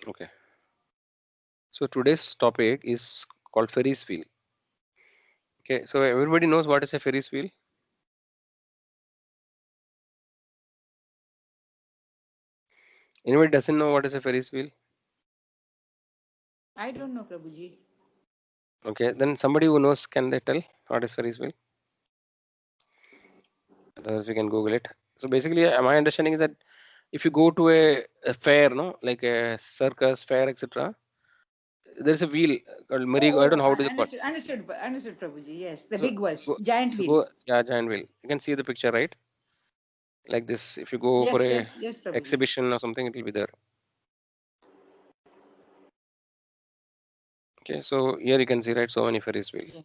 Okay. So today's topic is called Ferris wheel. Okay. So everybody knows what is a Ferris wheel. Anybody doesn't know what is a Ferris wheel? I don't know, Prabhuji. Okay. Then somebody who knows, can they tell what is Ferris wheel? Otherwise, we can Google it. So basically, my understanding is that if you go to a fair, no, like a circus fair, etc., there's a wheel called merry. I don't know how to call. Understood, Prabhuji. Yes, the So big one, go, giant if you wheel. go, yeah, giant wheel. You can see the picture, right? Like this. If you go for a Yes, Prabhuji. exhibition or something, it will be there. Okay. So here you can see, right, so many Ferris wheels. Yes.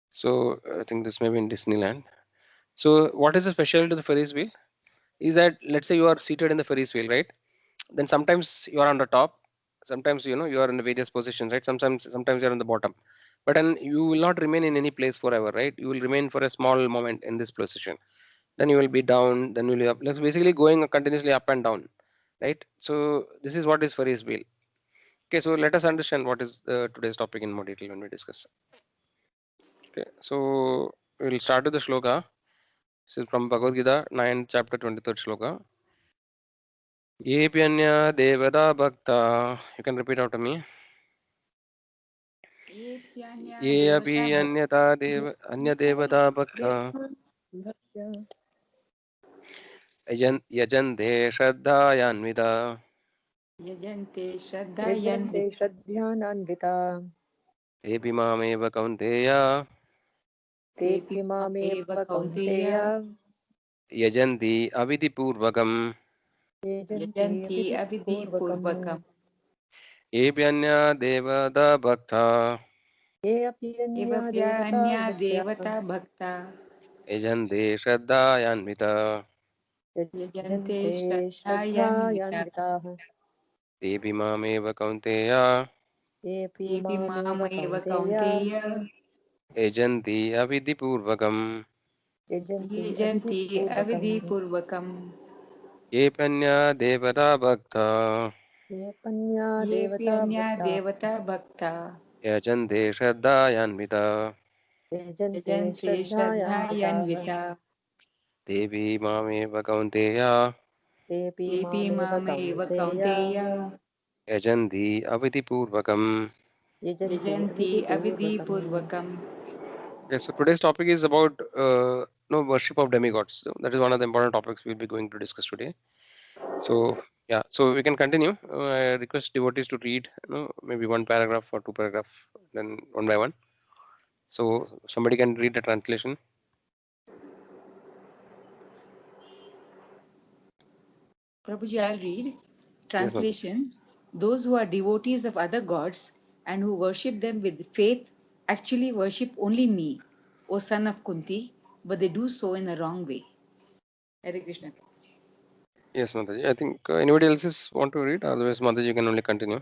So I think this may be in Disneyland. So what is the special to the Ferris wheel? Is that, let's say you are seated in the Ferris wheel, right? Then sometimes you are on the top, sometimes you are in the various positions, right? Sometimes you are on the bottom, but then you will not remain in any place forever, right? You will remain for a small moment in this position, then you will be down, then you will be up, like basically going continuously up and down, right? So this is what is Ferris wheel. Okay, so let us understand what is today's topic in more detail when we discuss. Okay, so we will start with the shloka. This is from Bhagavad Gita 9 chapter 23rd shloka. Yepyanya devada bhakta. You can repeat after me. ये प्यान्या ये अपि देवता अन्यथा देव अन्यदेवता भक्ता भक्त्या यजन्ते श्रद्धायान्विता यजन्ते श्रद्धायन्वित यजन्ते श्रद्धान्विता तेऽपि मामेव कौन्तेय तेऽपि तेऽपि मामेव मामेव कौन्तेय कौन्तेय यजन्ति अविधिपूर्वकम् यजन्ति यजन्ति विधिपूर्वकम् अविधिपूर्वकम् येऽप्यन्या देवता भक्ता ये अपि अन्या देवता एवप्यन्या भक्त्या देवता भक्ता यजन्ते श्रद्धायान्विता यजन्ते यजन्ते श्रद्धायन्विता श्रद्धायान्विताः तेऽपि मामेव कौन्तेय येऽपि तेऽपि मामेव मामेव कौन्तेय कौन्तेय यजन्ति अविधिपूर्वकम् यजन्ति यजन्ति अविधिपूर्वकम् अविधिपूर्वकम् येऽप्यन्या देवता भक्ता येऽपन्या येऽपि देवता अन्या भक्ता देवता भक्ता यजन्ते श्रद्धायान्विता यजन्ते यजन्ते श्रद्धायान्विताः श्रद्धायन्विता देवी मामेव कौन्तेय तेऽपि तेऽपि मामेव मामेव कौन्तेय कौन्तेय यजन्ति अविधिपूर्वकम्. यजन्ति यजन्ति अविधिपूर्वकम् अविधिपूर्वकम् Yes, so today's topic is about no worship of demigods. So that is one of the important topics we'll be going to discuss today. So yeah, so we can continue. I request devotees to read, maybe one paragraph or two paragraph, then one by one. So somebody can read the translation. Prabhuji, I'll read. Yes, ma'am. Translation: those who are devotees of other gods and who worship them with faith actually worship only me, O son of Kunti, but they do so in a wrong way. Hare Krishna, Prabhuji. Yes, Mataji. I think anybody else is want to read, otherwise Mataji can only continue.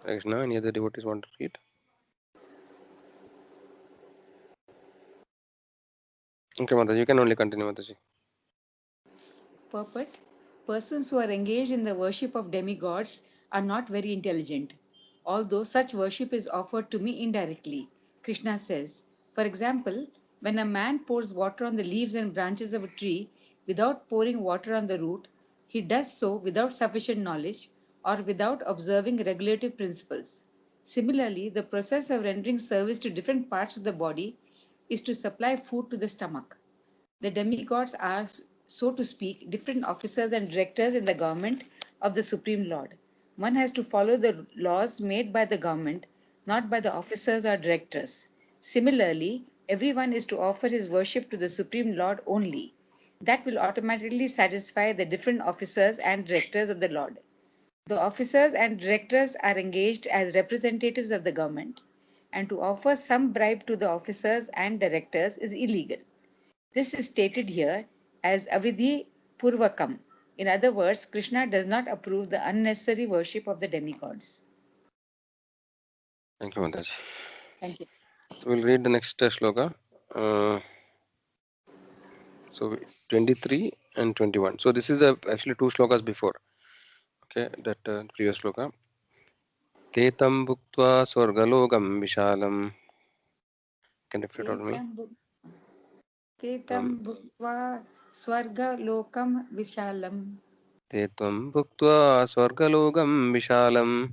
Krishna, any other devotees want to read? Okay, Mataji, you can only continue, Mataji. Purport: persons who are engaged in the worship of demigods are not very intelligent, although such worship is offered to me indirectly. Krishna says, for example, when a man pours water on the leaves and branches of a tree without pouring water on the root, he does so without sufficient knowledge or without observing regulative principles. Similarly, the process of rendering service to different parts of the body is to supply food to the stomach. The demigods are, so to speak, different officers and directors in the government of the Supreme Lord. One has to follow the laws made by the government, not by the officers or directors. Similarly, everyone is to offer his worship to the Supreme Lord only. That will automatically satisfy the different officers and directors of the Lord. The officers and directors are engaged as representatives of the government, and to offer some bribe to the officers and directors is illegal. This is stated here as avidhi purvakam. In other words, Krishna does not approve the unnecessary worship of the demigods. Thank you, Mataji. Thank you. So we'll read the next shloka. Uh, so 23 and 21. So this is actually two shlokas before. Okay, that previous sloka. Tetam bhuktva swargalokam vishalam. Can you repeat it me? केतं भुक्त्वा स्वर्गलोकं विशालम् Tetam bhuktva swargalokam vishalam.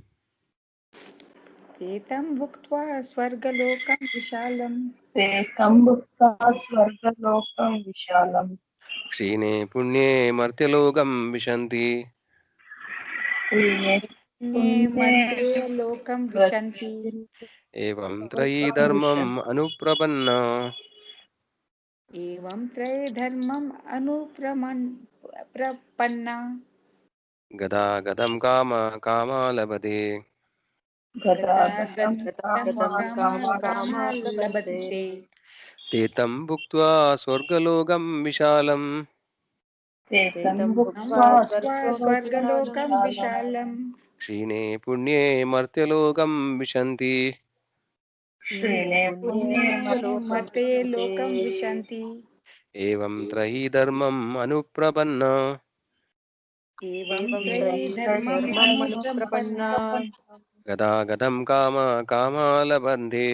केतं भुक्त्वा स्वर्गलोकं विशालम् ते तं भुक्त्वा स्वर्गलोकं विशालम् क्षीणे पुण्ये मर्त्यलोकं विशन्ति श्रीणे मर्त्ये लोकं विशन्ति एवं त्रयी धर्मम् अनुप्रपन्ना एवं त्रये धर्मम् अनुप्रपन्ना गदा गदं काम कामा लभते गदागतं कामा लभते ते तं भुक्त्वा स्वर्गलोकं विशालम् ते तं भुक्त्वा स्वर्गलोकं विशालम् क्षीणे पुण्ये मर्त्यलोकं विशन्ति श्रीणे पुण्ये मर्त्ये लोकं विशन्ति एवं त्रयी धर्मम् अनुप्रपन्ना एवं त्रये धर्मम् अनुप्रपन्ना गदा गदं काम कामा लभन्ते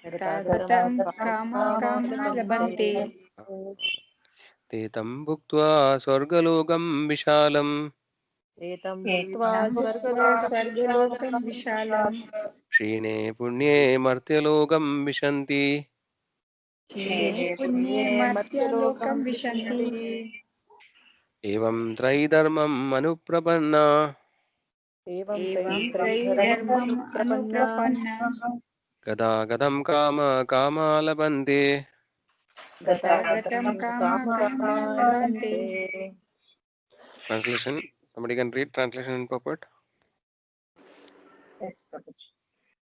तथागतं कामा लभन्ते ते तं भुक्त्वा स्वर्गलोकं विशालम् एतं भुक्त्वा स्वर्गलोकं विशालम् क्षीणे पुण्ये मर्त्यलोकं विशन्ति क्षीणे पुण्ये मर्त्यलोकं विशन्ति एवं त्रैधर्मम् अनुप्रपन्ना एवं त्रयी धर्मम् अनुप्रपन्ना गदा गदं काम कामा लभन्ते तथागतं कामा लभन्ते Translation. Somebody can read translation in purport. Yes, Prabhuji.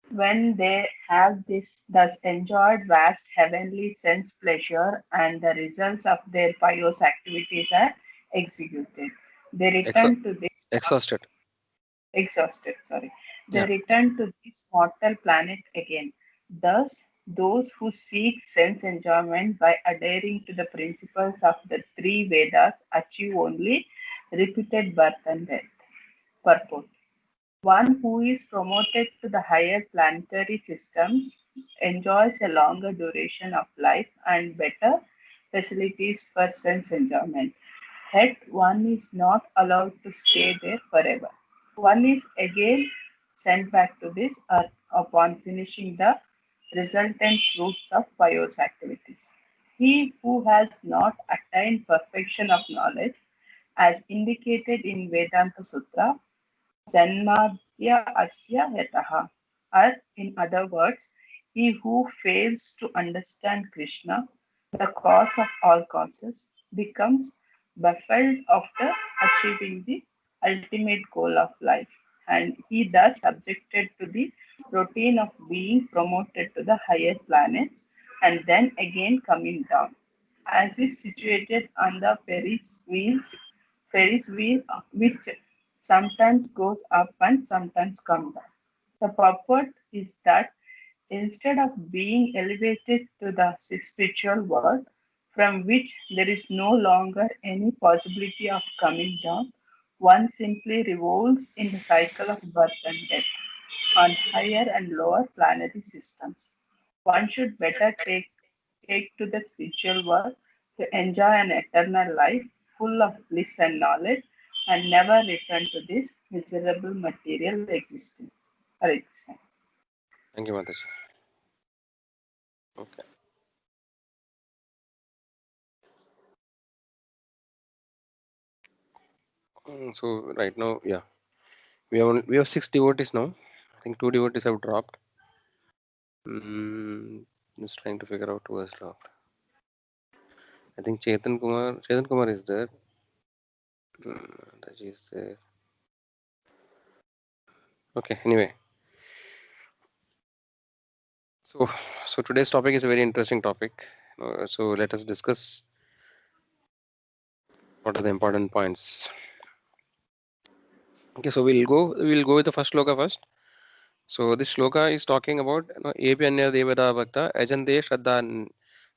When they have this thus enjoyed vast heavenly sense pleasure and the results of their pious activities are executed, they return to this Exhausted. exhausted, sorry. They Yeah. return to this mortal planet again. Thus, those who seek sense enjoyment by adhering to the principles of the three Vedas achieve only repeated birth and death. Purport. One who is promoted to the higher planetary systems enjoys a longer duration of life and better facilities for sense enjoyment. Yet one is not allowed to stay there forever. One is again sent back to this earth upon finishing the resultant fruits of pious activities. He who has not attained perfection of knowledge, as indicated in Vedanta Sutra, Janmadhya asya yataha. Or, in other words, he who fails to understand Krishna, the cause of all causes, becomes baffled after achieving the ultimate goal of life, and he thus subjected to the routine of being promoted to the higher planets and then again coming down, as if situated on the Ferris wheel which sometimes goes up and sometimes comes down. The purport is that instead of being elevated to the spiritual world, from which there is no longer any possibility of coming down, one simply revolves in the cycle of birth and death on higher and lower planetary systems. One should better take to the spiritual world to enjoy an eternal life full of bliss and knowledge and never return to this miserable material existence. Hare Krishna. Thank you, Mataji. Okay. So right now, yeah, we have 6 devotees now. I think 2 devotees have dropped. Just trying to figure out who has dropped. I think Chetan Kumar is there. Mataji is there. Okay. Anyway, so today's topic is a very interesting topic. So let us discuss what are the important points. Okay, so we'll go with the first shloka first. So this shloka is talking about Epi Anya Devada Bhakta Ajante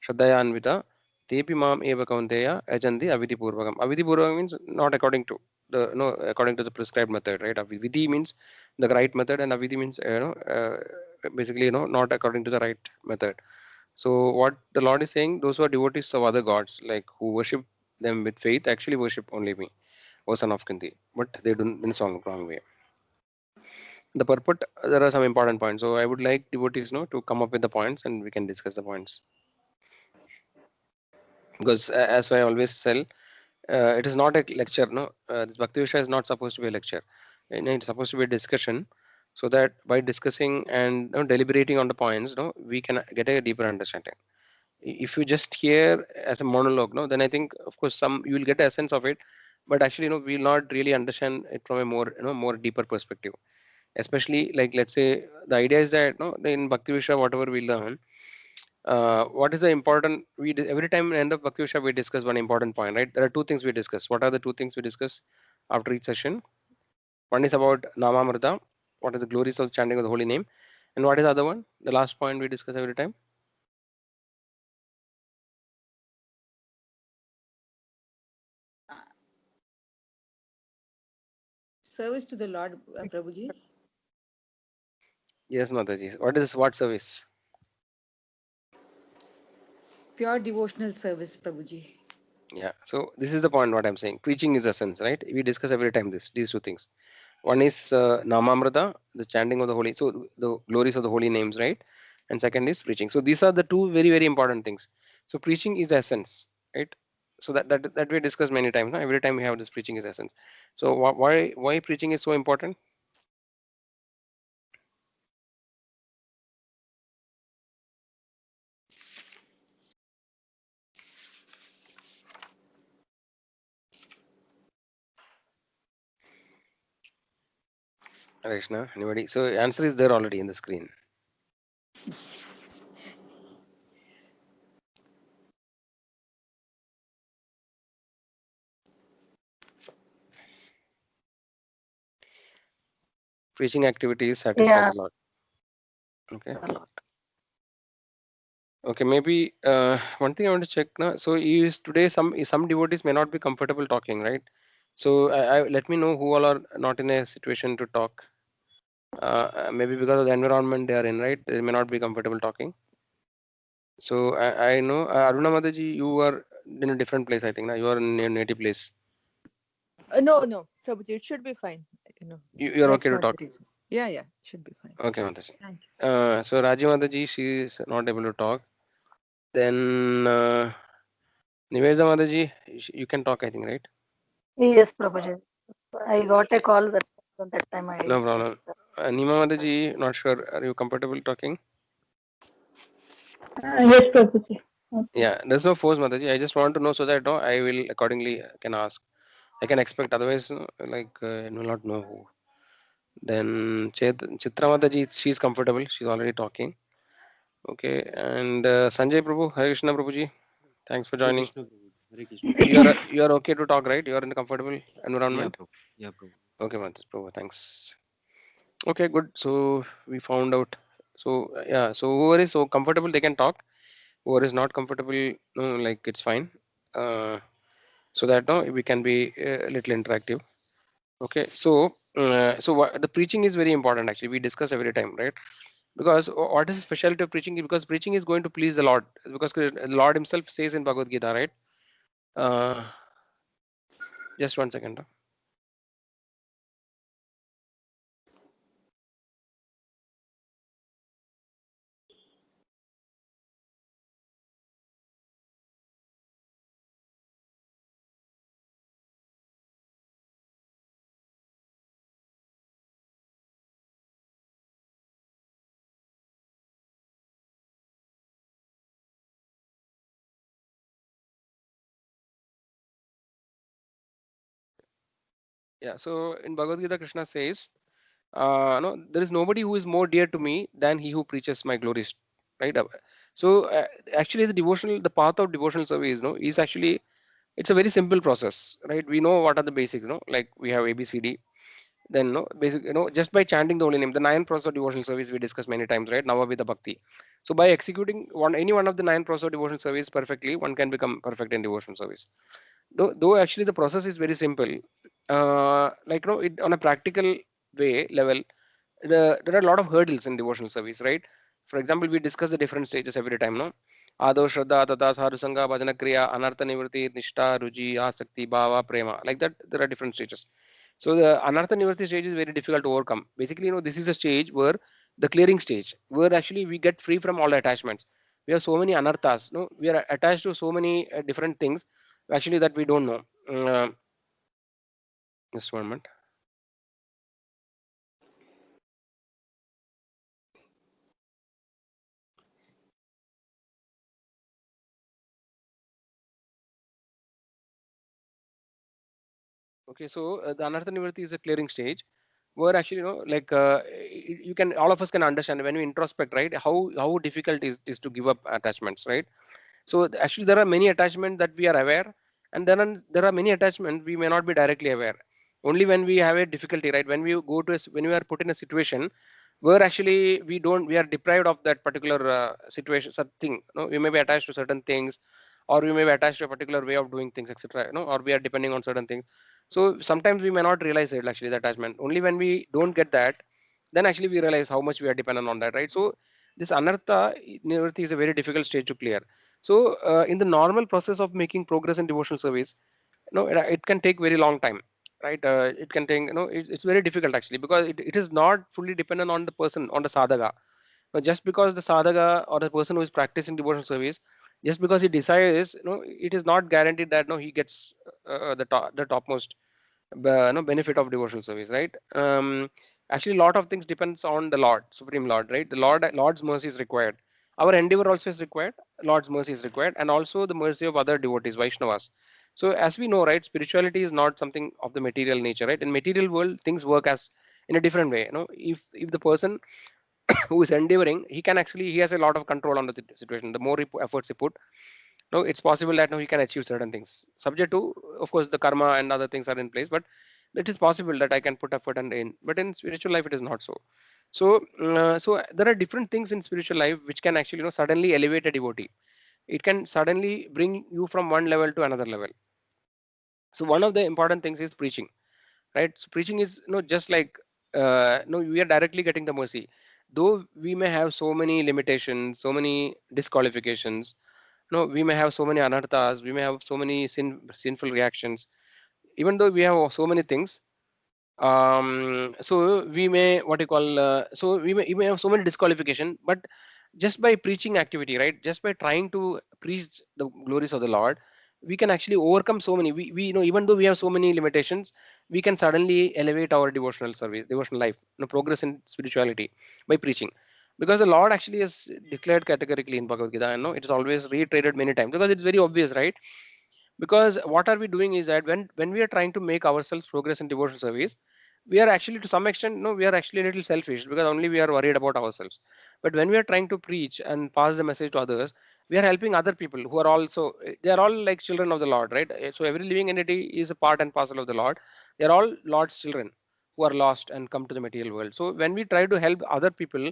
Shraddhayanvita Tepi Mam Eva Kaunteya Ajanti Avidhi Purvakam. Avidhi Purvakam means not according to. the according to the prescribed method, right? Vidhi means the right method, and avidhi means basically not according to the right method. So what the Lord is saying, those who are devotees of other gods, like who worship them with faith, actually worship only me, O son of Kunti, but they do in wrong way. The purport, there are some important points. So I would like devotees to come up with the points and we can discuss the points. Because as I always tell, it is not a lecture. No, this Bhakti Vishaya is not supposed to be a lecture. It's supposed to be a discussion, so that by discussing and deliberating on the points, we can get a deeper understanding. If you just hear as a monologue, then I think, of course, some you will get a sense of it, but actually, we will not really understand it from a more deeper perspective. Especially, like, let's say the idea is that in Bhakti Vishaya, whatever we learn, what is the important, every time in the end of Bhakti Vishaya we discuss one important point, right? There are two things we discuss. What are the two things we discuss after each session? One is about Namamrita, what is the glories of chanting of the holy name, and what is the other one, the last point we discuss every time? Service to the Lord, Prabhuji. Yes, Mataji, what service? Pure devotional service, Prabhuji. Yeah, so this is the point what I'm saying. Preaching is essence, right? We discuss every time these two things. One is Namamrita, the chanting of the holy, so the glories of the holy names, right? And second is preaching. So these are the two very, very important things. So preaching is essence, right? So that we discuss many times. No? Every time we have this preaching is essence. So why preaching is so important? Reshna, anybody? So answer is there already in the screen. Preaching activities satisfy Yeah. the Lord. Okay. Okay, maybe one thing I want to check now. So is today some devotees may not be comfortable talking, right? So let me know who all are not in a situation to talk. Maybe because of the environment they are in, right? They may not be comfortable talking. So I know Aruna Mataji, you are in a different place. I think now you are in your native place. No, Prabhuji, it should be fine. You are okay That's to not the talk. reason. Yeah, it should be fine. Okay, Mataji. Thank So Raji Mataji, she is not able to talk. Then Niveda Mataji, you can talk. I think, right? Yes, Prabhuji. I got a call at that time. I No missed problem. that. Nima Mataji, not sure. Are you comfortable talking? Yes, Prabhuji. Okay. Yeah, there's no force, Mataji. I just want to know so that I will accordingly can ask. I can expect. Otherwise, I will not know who. Then Chitra Mataji, she's comfortable. She's already talking. Okay, and Sanjay Prabhu, Hare Krishna Prabhuji, thanks for Hare joining. Krishna Prabhu. Hare Krishna. You are okay to talk, right? You are in a comfortable Yeah, environment. Prabhu. Yeah, Prabhu. Okay, Mataji Prabhu, thanks. Okay, good. So we found out. So yeah, so whoever is so comfortable, they can talk. Whoever is not comfortable, no, like it's fine. So that we can be a little interactive. Okay, so the preaching is very important. Actually, we discuss every time, right? Because what is the specialty of preaching? Because preaching is going to please the Lord. Because the Lord Himself says in Bhagavad Gita, right? Uh, just one second. Yeah. So in Bhagavad Gita, Krishna says, no, there is nobody who is more dear to me than he who preaches my glories, right? So actually, the path of devotional service, is actually it's a very simple process, right? We know what are the basics, like we have ABCD. Then basic, just by chanting the holy name, the nine process of devotional service we discussed many times, right? Navavida Bhakti. So by executing any one of the nine process of devotional service perfectly, one can become perfect in devotional service. Though actually the process is very simple, like on a practical way level, there are a lot of hurdles in devotional service, right? For example, we discuss the different stages every time, no? Ado, Shraddha, Tata, Sadhusanga, Bhajana Kriya, Anartha Nivritti, Nishta, Ruji, Asakti, Bhava, Prema. Like that, there are different stages. So the Anartha Nivritti stage is very difficult to overcome. Basically, this is a stage where the clearing stage, where actually we get free from all the attachments. We have so many anarthas, no? We are attached to so many different things, actually, that we don't know. Just 1 minute. Okay, so the Anartha Nivritti is a clearing stage where actually, you can, all of us can understand when we introspect, right? How difficult is to give up attachments, right? So actually, there are many attachments that we are aware, and then there are many attachments we may not be directly aware. Only when we have a difficulty, right? When we go to when we are put in a situation where actually we are deprived of that particular situation, something. We may be attached to certain things, or we may be attached to a particular way of doing things, etc. Or we are depending on certain things. So sometimes we may not realize it actually, the attachment. Only when we don't get that, then actually we realize how much we are dependent on that, right? So this anartha nivritti is a very difficult stage to clear. So in the normal process of making progress in devotional service, it can take very long time, right? It can take, it's very difficult actually, because it is not fully dependent on the person, on the sadhaka. Just because the sadhaka or the person who is practicing devotional service, just because he desires, it is not guaranteed that he gets the topmost benefit of devotional service, right? Actually, a lot of things depends on the Lord, Supreme Lord, right? Lord's mercy is required. Our endeavor also is required. Lord's mercy is required, and also the mercy of other devotees, Vaishnavas. So as we know, right, spirituality is not something of the material nature, right? In material world, things work as in a different way. If the person who is endeavoring, he has a lot of control on the situation. The more efforts he put, it's possible that he can achieve certain things, subject to, of course, the karma and other things are in place, but it is possible that I can put effort and in. But in spiritual life, it is not so. So there are different things in spiritual life which can actually suddenly elevate a devotee. It can suddenly bring you from one level to another level. So one of the important things is preaching, right? So preaching is just like, no, we are directly getting the mercy, though we may have so many limitations, so many disqualifications. We may have so many anarthas, we may have so many sinful reactions. Even though we have so many things, so we may, what you call, so you may have so many disqualification, but just by preaching activity, right? Just by trying to preach the glories of the Lord, we can actually overcome so many. We even though we have so many limitations, we can suddenly elevate our devotional service, devotional life, progress in spirituality by preaching. Because the Lord actually has declared categorically in Bhagavad Gita, and it is always reiterated many times, because it's very obvious, right? Because what are we doing is that when we are trying to make ourselves progress in devotional service, we are actually, to some extent, no, we are actually a little selfish, because only we are worried about ourselves. But when we are trying to preach and pass the message to others, we are helping other people who are also, they are all like children of the Lord, right? So every living entity is a part and parcel of the Lord. They are all Lord's children who are lost and come to the material world. So when we try to help other people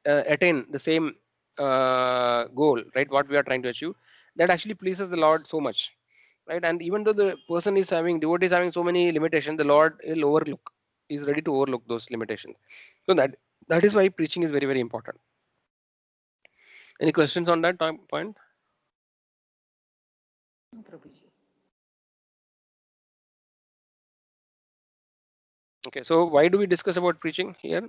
attain the same goal, right, what we are trying to achieve, that actually pleases the Lord so much, right? And even though the person is having, devotee is having so many limitations, the Lord will overlook, is ready to overlook those limitations. So that is why preaching is very, very important. Any questions on that point? Prabhuji. Okay, so why do we discuss about preaching here?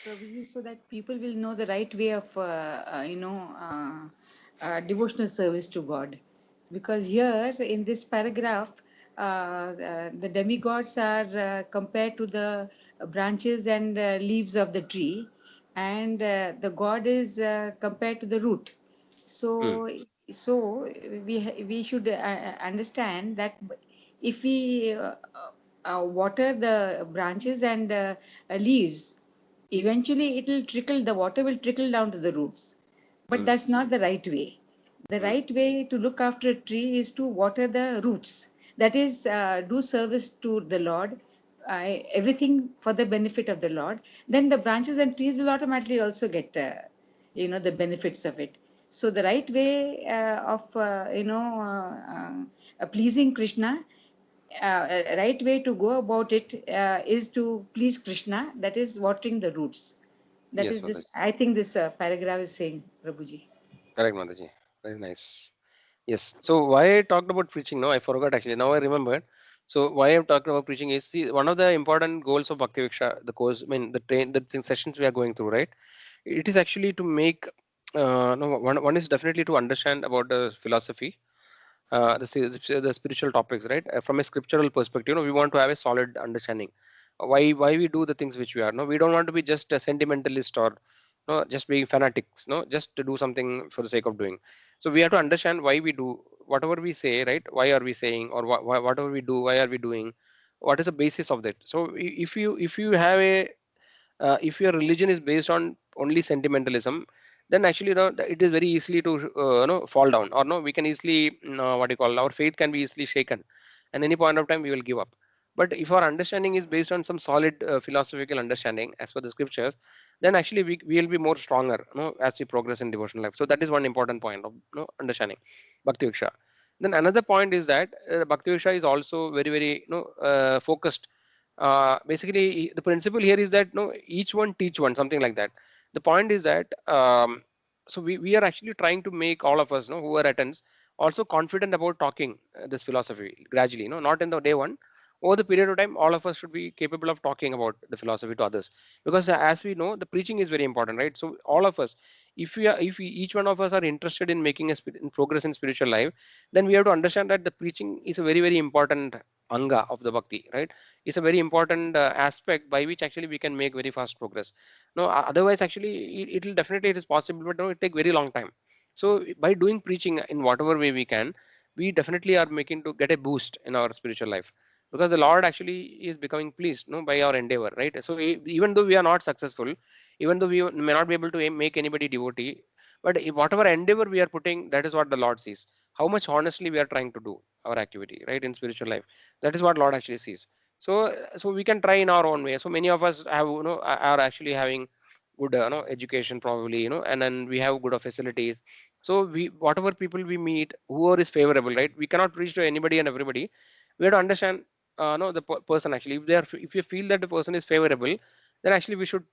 Prabhuji, so that people will know the right way of, devotional service to God. Because here in this paragraph, the demigods are compared to the branches and leaves of the tree, and the God is compared to the root. Hmm. So we should understand that if we water the branches and leaves, eventually it will trickle, the water will trickle down to the roots. But Hmm. that's not the right way. The Hmm. right way to look after a tree is to water the roots. That is, do service to the Lord everything for the benefit of the Lord, then the branches and trees will automatically also get, the benefits of it. So the right way of, pleasing Krishna, right way to go about it is to please Krishna. That is watering the roots. That Yes, is this. Mataji. I think this paragraph is saying, Prabhuji. Correct, Mataji. Very nice. Yes. So why I talked about preaching? No, I forgot actually. Now I remembered. So why I'm talking about preaching is, see, one of the important goals of Bhakti Viksha, the course, I mean the sessions we are going through, right? It is actually to make no, one is definitely to understand about the philosophy, the spiritual topics, right? From a scriptural perspective, we want to have a solid understanding. Why we do the things which we are. No, we don't want to be just a sentimentalist or no, just being fanatics. No, just to do something for the sake of doing. So we have to understand why we do whatever we say, right? Why are we saying, or whatever we do, why are we doing? What is the basis of that? So if you have a if your religion is based on only sentimentalism, then actually it is very easily to fall down, or no, we can easily what you call, our faith can be easily shaken, and any point of time we will give up. But if our understanding is based on some solid philosophical understanding as per the scriptures, then actually we will be more stronger, as we progress in devotional life. So that is one important point of understanding Bhakti Viksha. Then another point is that Bhakti Viksha is also very very focused. Basically the principle here is that no, each one teach one, something like that. The point is that so we are actually trying to make all of us, who are attends, also confident about talking this philosophy gradually, not in the day one. Over the period of time, all of us should be capable of talking about the philosophy to others, because as we know, the preaching is very important, right? So all of us, if we each one of us are interested in making in progress in spiritual life, then we have to understand that the preaching is a very very important anga of the bhakti, right? Is a very important aspect by which actually we can make very fast progress. No, otherwise actually it will definitely, it is possible, but no, it take very long time. So by doing preaching in whatever way we can, we definitely are making to get a boost in our spiritual life, because the Lord actually is becoming pleased, by our endeavor, right? So even though we are not successful, even though we may not be able to make anybody devotee, but whatever endeavor we are putting, that is what the Lord sees. How much honestly we are trying to do our activity, right, in spiritual life. That is what Lord actually sees. So we can try in our own way. So many of us have, are actually having good education probably, and then we have good facilities. So we, whatever people we meet, whoever is favorable, right, we cannot preach to anybody and everybody. We have to understand no, the person actually, if they are, if you feel that the person is favorable, then actually we should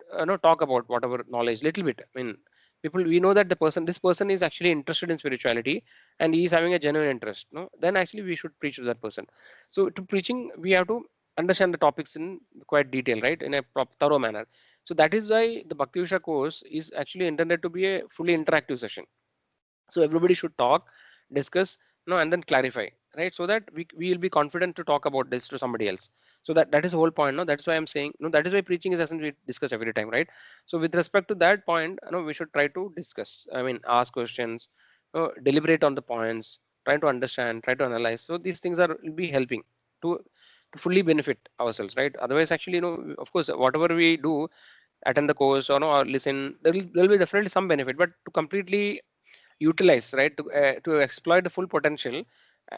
talk about whatever knowledge little bit. I mean, people, we know that this person is actually interested in spirituality and he is having a genuine interest, no, then actually we should preach to that person. So to preaching, we have to understand the topics in quite detail, right, in a thorough manner. So that is why the Bhakti Visha course is actually intended to be a fully interactive session. So everybody should talk, discuss, and then clarify, right? So that we will be confident to talk about this to somebody else. So that is the whole point. No, that's why I'm saying, that is why preaching is essentially we discuss every time, right? So with respect to that point, we should try to discuss. I mean, ask questions, deliberate on the points, try to understand, try to analyze. So these things are will be helping to to fully benefit ourselves, right? Otherwise, actually, of course, whatever we do, attend the course or no, or listen, there will be definitely some benefit, but to completely utilize, right, to exploit the full potential,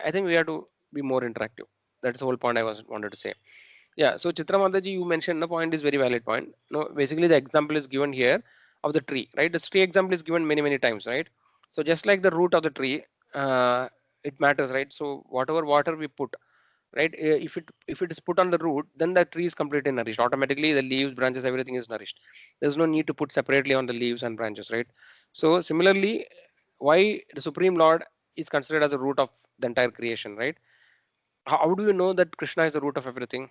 I think we have to be more interactive. That's the whole point I was wanted to say. Yeah, so Chitra Mataji, you mentioned the point is very valid point. No, basically the example is given here of the tree, right? The tree example is given many times, right? So just like the root of the tree, it matters, right? So whatever water we put, right, if it is put on the root, then the tree is completely nourished automatically. The leaves, branches, everything is nourished. There's no need to put separately on the leaves and branches, right? So similarly, why the Supreme Lord is considered as the root of the entire creation, right? How do you know that Krishna is the root of everything?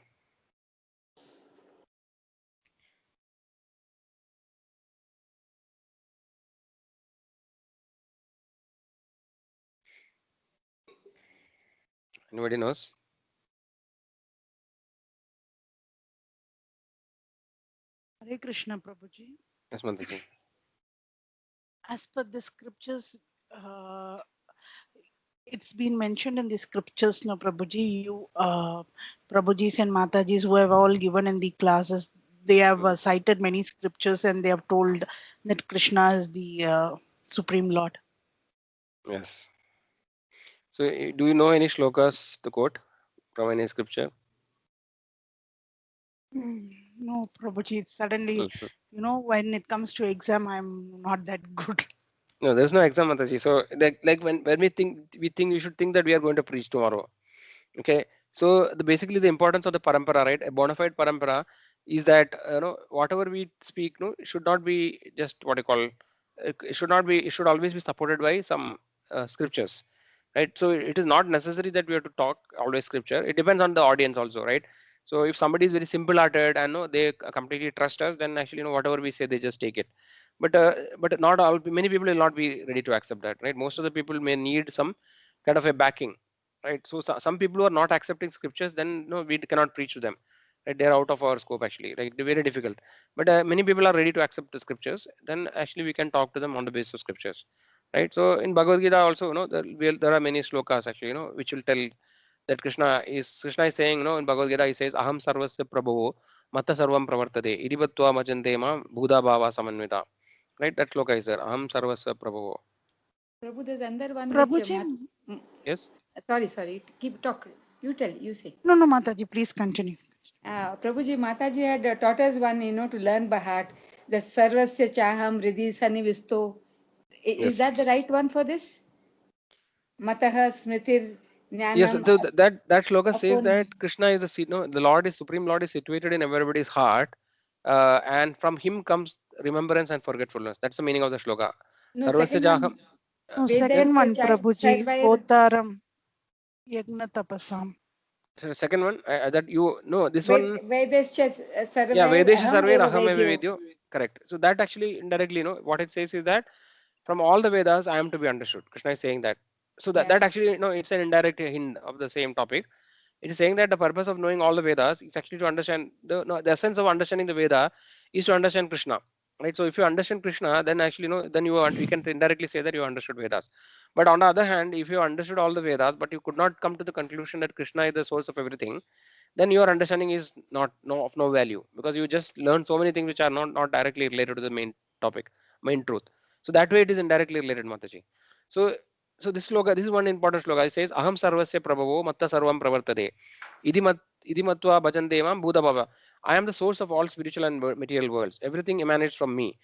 Anybody knows? Hare Krishna, Prabhuji. Yes, Mataji. As per the scriptures, uh, it's been mentioned in the scriptures, no, Prabhuji, Prabhujis and Matajis who have all given in the classes, they have cited many scriptures and they have told that Krishna is the Supreme Lord. Yes. So do you know any shlokas to quote from any scripture? No, Prabhuji, suddenly, Mhm. when it comes to exam, I'm not that good. No, there's no exam, Mataji. So like when we should think that we are going to preach tomorrow. Okay, so basically the importance of the parampara, right? A bona fide parampara is that whatever we speak, no, it should not be just what I call. It should not be. It should always be supported by some scriptures, right? So it is not necessary that we have to talk always scripture. It depends on the audience also, right? So if somebody is very simple-hearted and no, they completely trust us, then actually whatever we say, they just take it. But not all. Many people will not be ready to accept that, right? Most of the people may need some kind of a backing, right? So, some people who are not accepting scriptures, then no, we cannot preach to them, right? They're out of our scope actually, like they're very difficult. But many people are ready to accept the scriptures, then actually we can talk to them on the basis of scriptures, right? So in Bhagavad Gita also, there are many slokas actually, which will tell that Krishna is saying, in Bhagavad Gita he says, Aham sarvasya prabhavo matta sarvam pravartade idivatva majantema bhuda bhava samanvita, right? That sloka is there, Aham sarvasya prabhavo. Prabhu, there's another one which Prabhuji, Yes. sorry, keep talk. You say. no, Mataji, please continue. Prabhuji, Mataji had taught us one, to learn by heart. The Sarvasya Chaham Ridhi Sanivisto. Is Yes. that the right one for this? Mataha Smritir Yes, Jnanam so that shloka says upon. that Krishna is the Lord is Supreme Lord is situated in everybody's heart, and from him comes remembrance and forgetfulness. That's the meaning of the shloka. No, Sarvasya second Jaham. one. No, Yes. second Vedasya one, Prabhuji, Sarvair. Hotaram Yagna Tapasam. So the second one that you know this one. Vedasya Yeah, Sarvair Vedesha Aham Sarve Eva Raham Eva Vedyo. Vedyo. Correct. So that actually indirectly, what it says is that from all the Vedas, I am to be understood. Krishna is saying that. So Yeah. that actually, it's an indirect hint of the same topic. It is saying that the purpose of knowing all the Vedas is actually to understand the essence of understanding the Veda is to understand Krishna, right? So if you understand Krishna, then actually then we can indirectly say that you understood Vedas. But on the other hand, if you understood all the Vedas, but you could not come to the conclusion that Krishna is the source of everything, then your understanding is of no value, because you just learn so many things which are not directly related to the main topic, main truth. So that way it is indirectly related, Mataji. So this sloka, this is one important sloka. It says, Aham sarvasya prabhavo matta sarvam pravartade. Idimatva bhajandevam Buddha Baba. I am the source of all spiritual and material worlds. Everything emanates from me.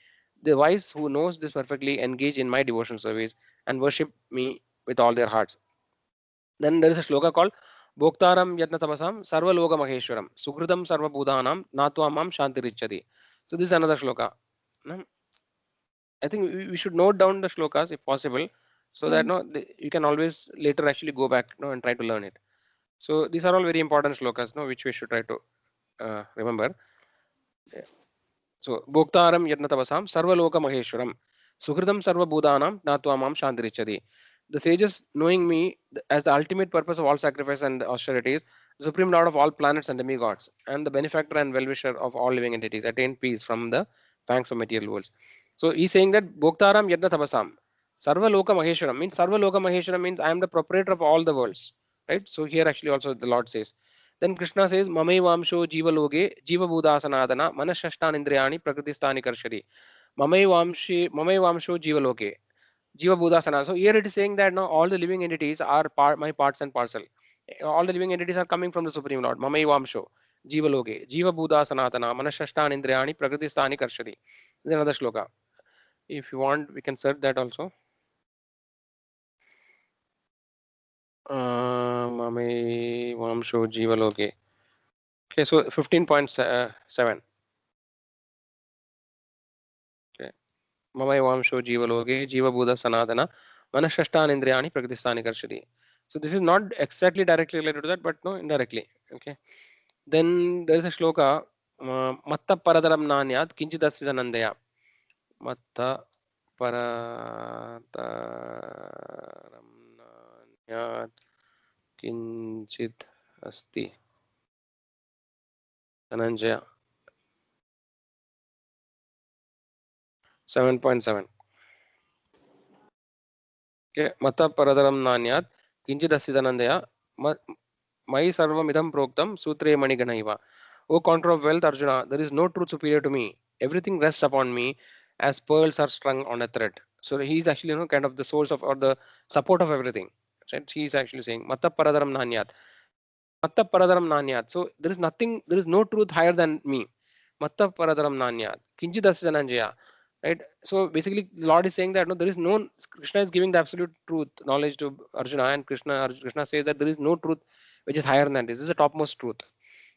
The wise who knows this perfectly engage in my devotional service and worship me with all their hearts. Then there is a shloka called Bhoktaram Yatna Tapasam Sarva Loka Maheshwaram Sukritam Sarva Bhudanam Natwamam Shantirichadi. So this is another shloka. I think we should note down the shlokas if possible, so that you can always later actually go back and try to learn it. So these are all very important shlokas, which we should try to remember. Yeah. So Bhoktaram Yadnatavasam Sarvaloka Maheshwaram Sukritam Sarva Bhudanam Natwamam Shantirichadi. The sages knowing me as the ultimate purpose of all sacrifice and austerities, the supreme lord of all planets and demigods, and the benefactor and well-wisher of all living entities, attain peace from the pangs of material worlds. So he's saying that Bhoktaram Yadnatavasam Sarva Loka Maheshwaram means Sarva Loka Maheshwaram means I am the proprietor of all the worlds. Right? So here actually also the Lord says. Then Krishna says, Mamai Vamsho Jiva Loge, Jiva Buddhasanadana, Manashashtan Indriyani, Prakritistani Karshari. Mamai Vamsho Jiva Loge, Jiva Buddhasana. So here it is saying that now all the living entities are my parts and parcel. All the living entities are coming from the Supreme Lord. Mamai Vamsho, Jiva Loge, Jiva Buddha Sanatana, Manashashtan Indriyani, Prakritistani Karshari. This is another shloka. If you want, we can search that also. Mamai Vamsho Jiva Loge. Okay, so 15.7. Okay. Mamai Vamsho Jiva Loge, Jiva Buddha Sanatana, Manashashtan Indriyani, Prakritistani Karshari. So this is not exactly directly related to that, but no, indirectly. Okay. Then there is a shloka, Matta Paradaram Nanyat, Kinchidasya Nandaya. Matta Paradaram Nanyat, Kinchid Asti. Dhananjaya. 7.7. Okay. Matta Paradaram Nanyat, Kinchidasya Dhananjaya. Mai sarvamidam proktam sutre maniganaiva. O conqueror of wealth, Arjuna, there is no truth superior to me. Everything rests upon me as pearls are strung on a thread. So he is actually, kind of the source of or the support of everything. Right? He is actually saying, Matta Paradaram Nanyat. Matta paradaram nanyat. So there is nothing, there is no truth higher than me. Matta paradaram nanyat. Kinchidasya dhananjaya. Right? So basically, the Lord is saying that no, there is no. Krishna is giving the absolute truth, knowledge to Arjuna, and Krishna says that there is no truth which is higher than this. This is the topmost truth.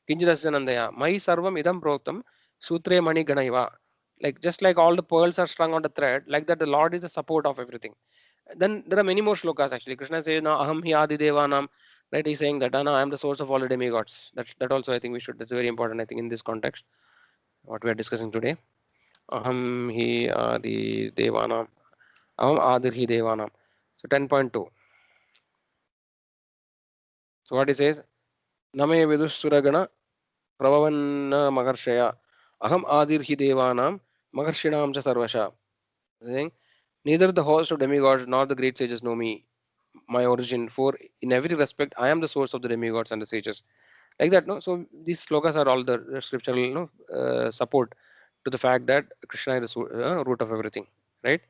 Kinchidasya nandaya. Mai sarvam idam proktam sutre mani ganaiva. Like just like all the pearls are strung on the thread, like that the Lord is the support of everything. Then there are many more shlokas actually. Krishna says, "Na aham hi adi devanam." Right? He's saying that, "I am the source of all the demigods." That also I think we should. That's very important. I think in this context, what we are discussing today. Aham hi adi devanam. Aham adir hi devanam. So 10.2. So what he says, Name vidussuragana pravavanna magarshaya. Aham adir hi devanam magarshinam cha sarvasha. Saying, neither the host of demigods nor the great sages know me, my origin, for in every respect I am the source of the demigods and the sages. Like that, no? So these slokas are all the scriptural, support to the fact that Krishna is the root of everything, right?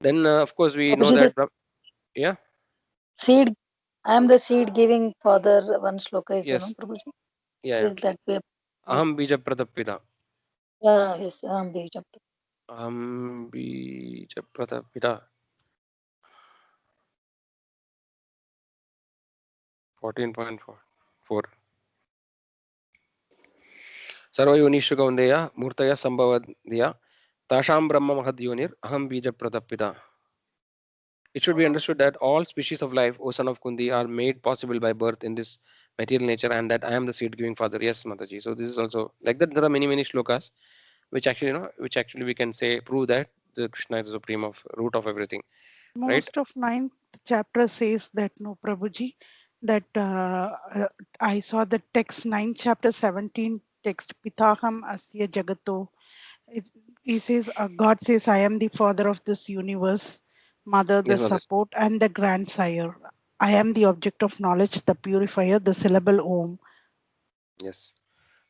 Then, of course, we know Prabhuji, the that, yeah, seed, I am the seed giving father. One shloka is there, no, yes, Prabhuji? yeah, yeah. Is that way? Aham bija pratapita. Yeah, yes, I am the chapter. Aham bija pratapita. 14.4. Sarvayonishu kaundeya murtaya sambhavadya tasham brahma mahadyonir aham bija pratapita. It should be understood that all species of life, O son of Kundi, are made possible by birth in this material nature, and that I am the seed giving father. Yes, Mataji. So this is also like that. There are many shlokas which actually, which actually we can say prove that the Krishna is the supreme of root of everything, right? Most of ninth chapter says that, no, Prabhuji, that I saw the text, 9th chapter, 17th text, Pitaham Asya Jagato. He says, God says, I am the father of this universe, mother, the Yes, Mataji. support, and the grandsire. I am the object of knowledge, the purifier, the syllable Om. Yes.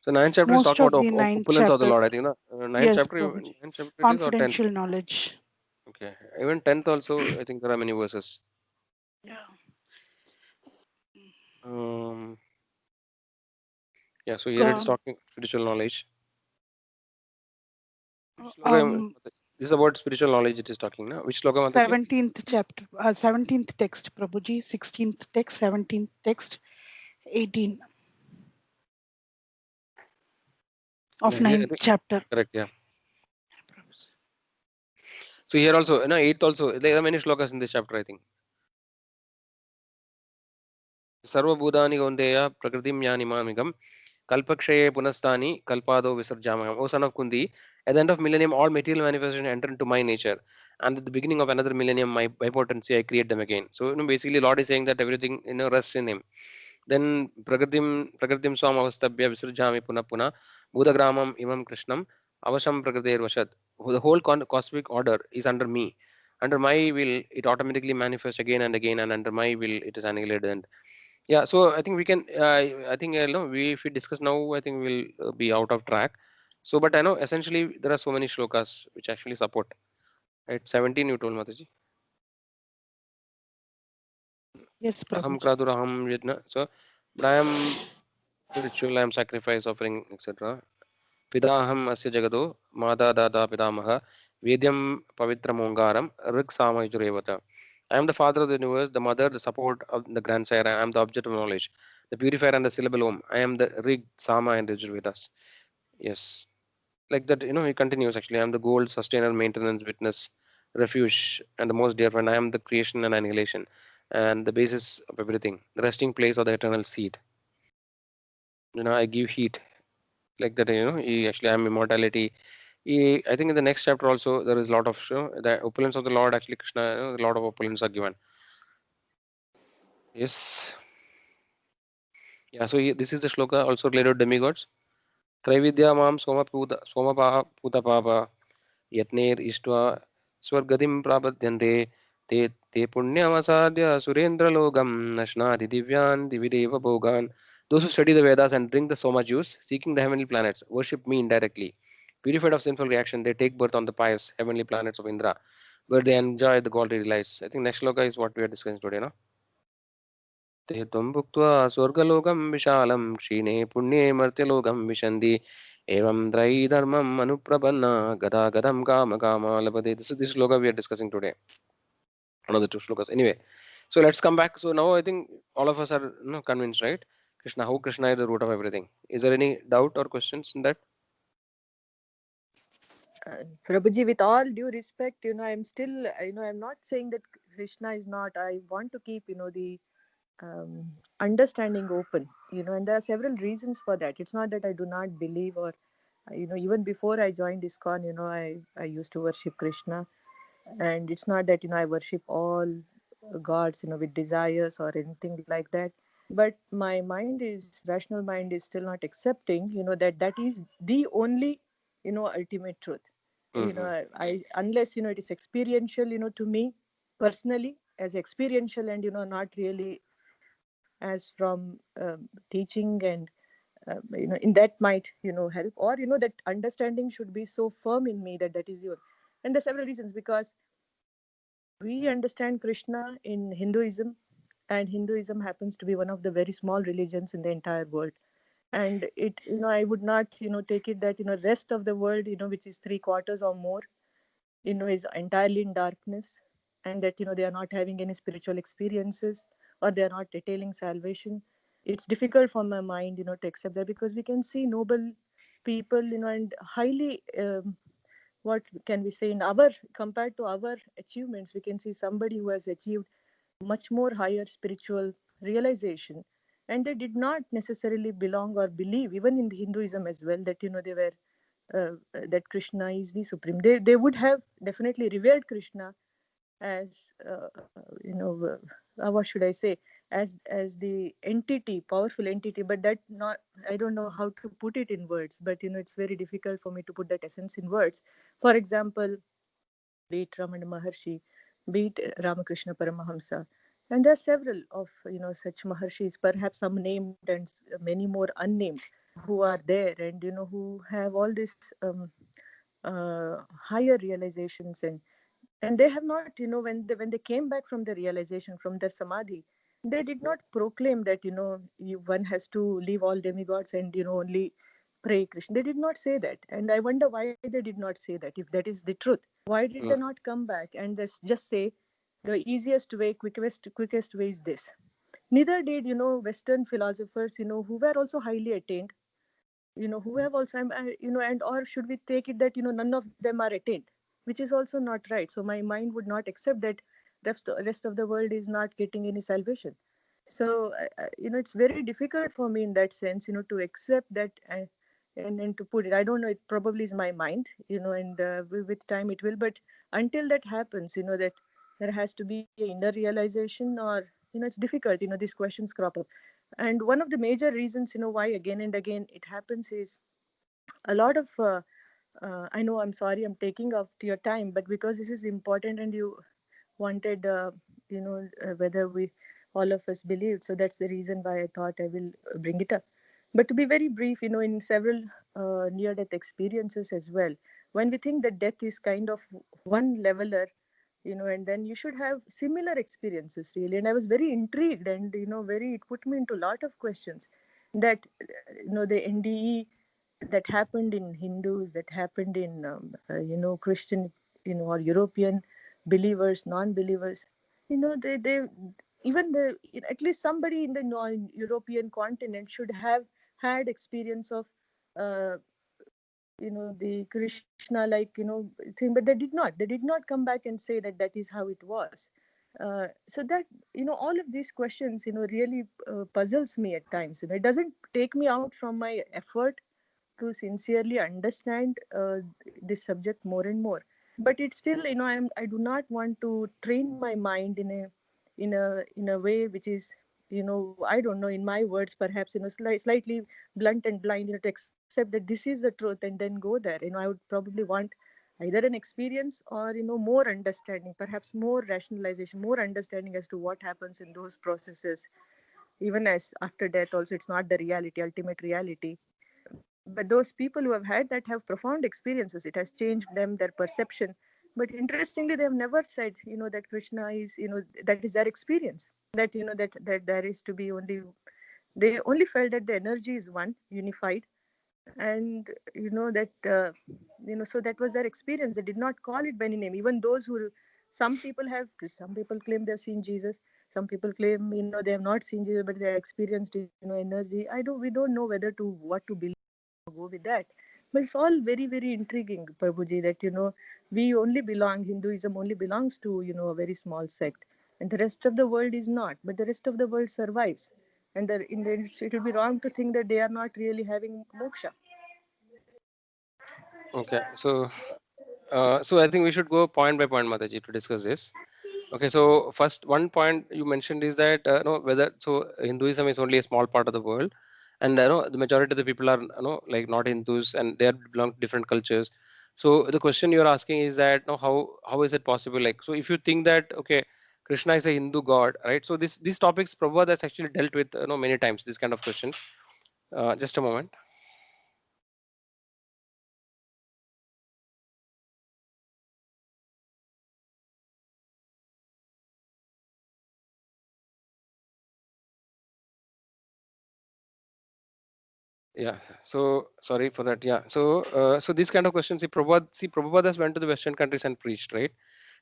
So ninth chapter is Most talking of about the ninth opulence of the chapter, Lord. I think ninth yes, chapter, Prabhuji, ninth chapter it is, or 10th. confidential knowledge. Okay. Even 10th also, I think there are many verses. Yeah. Um, yeah. So here it is talking spiritual knowledge. Which sloka, this is about spiritual knowledge it is talking now. Which sloka, Mataji? 17th chapter, 17th text, Prabhuji, 16th text, 17th text, 18 of Yeah, I 9th think chapter. correct. Yeah. So here also, 8th also, there are many shlokas in this chapter, I think. Sarva Bhudani Gaundeya Prakritim Yanimamigam Kalpakshaye Punastani Kalpado Visarjamagam. O son of Kundi, at the end of millennium, all material manifestations enter into my nature. And at the beginning of another millennium, by potency, I create them again. So basically, Lord is saying that everything rests in Him. Then Prakratim Swam Avastabhya Visarjami Puna Puna Bhudagramam Imam Krishnam Avasham Prakriter Vashat. The whole cosmic order is under me. Under my will, it automatically manifests again and again, and under my will, it is annihilated. And yeah, so I think we can. I think we if we discuss now, I think we'll be out of track. So, but I know essentially there are so many shlokas which actually support. Right, 17 you told Mataji. Yes, Aham Prabhuji. kraduraham yajna. So, but I am ritual, I am sacrifice, offering, etc. Pidaham asya jagado mada dada pidamaha vedyam pavitram ongaram rig sama yajurevata. I am the father of the universe, the mother, the support of the grandsire. I am the object of knowledge, the purifier and the syllable Om. I am the rig, sama, and the Yajurvedas. Yes, like that. He continues. Actually, I am the goal, sustainer, maintenance, witness, refuge, and the most dear friend. I am the creation and annihilation, and the basis of everything, the resting place of the eternal seed. I give heat, like that. Actually, I am immortality. I think in the next chapter also there is a lot of the opulence of the Lord. Actually, Krishna, a lot of opulence are given. Yes. Yeah. So this is the shloka also related to demigods. Traividya mam somapaha putapapa yatner ishtva swargadim prabhadyante te punyamasadya surendra logam nashnati divyan divideva bhogan. Those who study the Vedas and drink the soma juice, seeking the heavenly planets, worship me indirectly. Purified of sinful reaction, they take birth on the pious heavenly planets of Indra, where they enjoy the godly delights. I think next shloka is what we are discussing today, no? ते त्वं भुक्त्वा स्वर्गलोकं विशालं क्षीणे पुण्ये मर्त्यलोकं विशन्ति एवं त्रयीधर्मम् अनुप्रपन्ना गदा गदं काम कामा लभते. This sloka we are discussing today. One of the two slokas. Anyway, so let's come back. So now I think all of us are convinced, right? Krishna, how Krishna is the root of everything. Is there any doubt or questions in that? Prabhuji, with all due respect, I'm still, I'm not saying that Krishna is not. I want to keep, the understanding open, and there are several reasons for that. It's not that I do not believe, or, even before I joined ISKCON, I used to worship Krishna. And it's not that, I worship all gods, with desires or anything like that. But my rational mind is still not accepting, that is the only, ultimate truth. I unless, it is experiential, to me personally as experiential, and, not really as from teaching, and in that might help, or that understanding should be so firm in me that that is your. And there's several reasons, because we understand Krishna in Hinduism, and Hinduism happens to be one of the very small religions in the entire world. And it, I would not, take it that, rest of the world, which is three quarters or more, is entirely in darkness, and that, they are not having any spiritual experiences, or they are not attaining salvation. It's difficult for my mind, to accept that, because we can see noble people, and highly, what can we say, in our, compared to our achievements, we can see somebody who has achieved much more higher spiritual realization, and they did not necessarily belong or believe, even in the Hinduism as well, that they were that Krishna is the supreme. They would have definitely revered Krishna as what should I say, as the entity, powerful entity, but that not, I don't know how to put it in words, but it's very difficult for me to put that essence in words. For example, be it Ramana Maharshi, be it Ramakrishna Paramahamsa. And there are several of such Maharshis, perhaps some named and many more unnamed, who are there, and who have all this higher realizations, and they have not, when they came back from the realization, from their samadhi, they did not proclaim that one has to leave all demigods and only pray Krishna. They did not say that, and I wonder why they did not say that, if that is the truth. Why did they not come back and just say the easiest way, quickest way is this? Neither did Western philosophers, who were also highly attained, who have also, and or should we take it that none of them are attained, which is also not right. So my mind would not accept that rest of the world is not getting any salvation. So it's very difficult for me in that sense, to accept that, and to put it, I don't know, it probably is my mind, and with time it will, but until that happens, that there has to be an inner realization, or it's difficult, these questions crop up. And one of the major reasons, why again and again it happens is a lot of I know, I'm sorry, I'm taking up your time, but because this is important and you wanted whether we all of us believed, so that's the reason why I thought I will bring it up. But to be very brief, in several near death experiences as well, when we think that death is kind of one leveler, and then you should have similar experiences, really. And I was very intrigued, and very, it put me into a lot of questions, that the NDE that happened in Hindus, that happened in Christian, or European believers, non-believers, they even at least somebody in the non-European continent should have had experience of uh, the Krishna, like thing, but they did not come back and say that that is how it was. So that, all of these questions, really puzzles me at times. It doesn't take me out from my effort to sincerely understand this subject more and more, but it's still, I do not want to train my mind in a way which is, I don't know, in my words, perhaps, slightly blunt and blind, to accept that this is the truth and then go there. I would probably want either an experience, or more understanding, perhaps more rationalization, more understanding as to what happens in those processes, even as after death also. It's not the reality, ultimate reality, but those people who have had that have profound experiences. It has changed them, their perception. But interestingly, they have never said, that Krishna is, that is their experience. that that there is to be only, they only felt that the energy is one, unified. And that so that was their experience. They did not call it by any name. Even those who, some people claim they've seen Jesus, some people claim they have not seen Jesus, but they have experienced energy. We don't know whether to what to believe or go with that. But it's all very, very intriguing, Prabhuji, that we only belong, Hinduism only belongs to a very small sect, and the rest of the world is not, but the rest of the world survives. And it would be wrong to think that they are not really having moksha. Okay, so I think we should go point by point, Mataji, to discuss this. Okay, so first one point you mentioned is that no, whether so Hinduism is only a small part of the world, and the majority of the people are like not Hindus, and they belong to different cultures. So the question you're asking is that no, how is it possible? Like, so if you think that okay, Krishna is a Hindu god, right? So these topics Prabhupada has actually dealt with many times. These kind of questions. Just a moment. Yeah, so sorry for that. Yeah, so these kind of questions, Prabhupada has went to the Western countries and preached, right?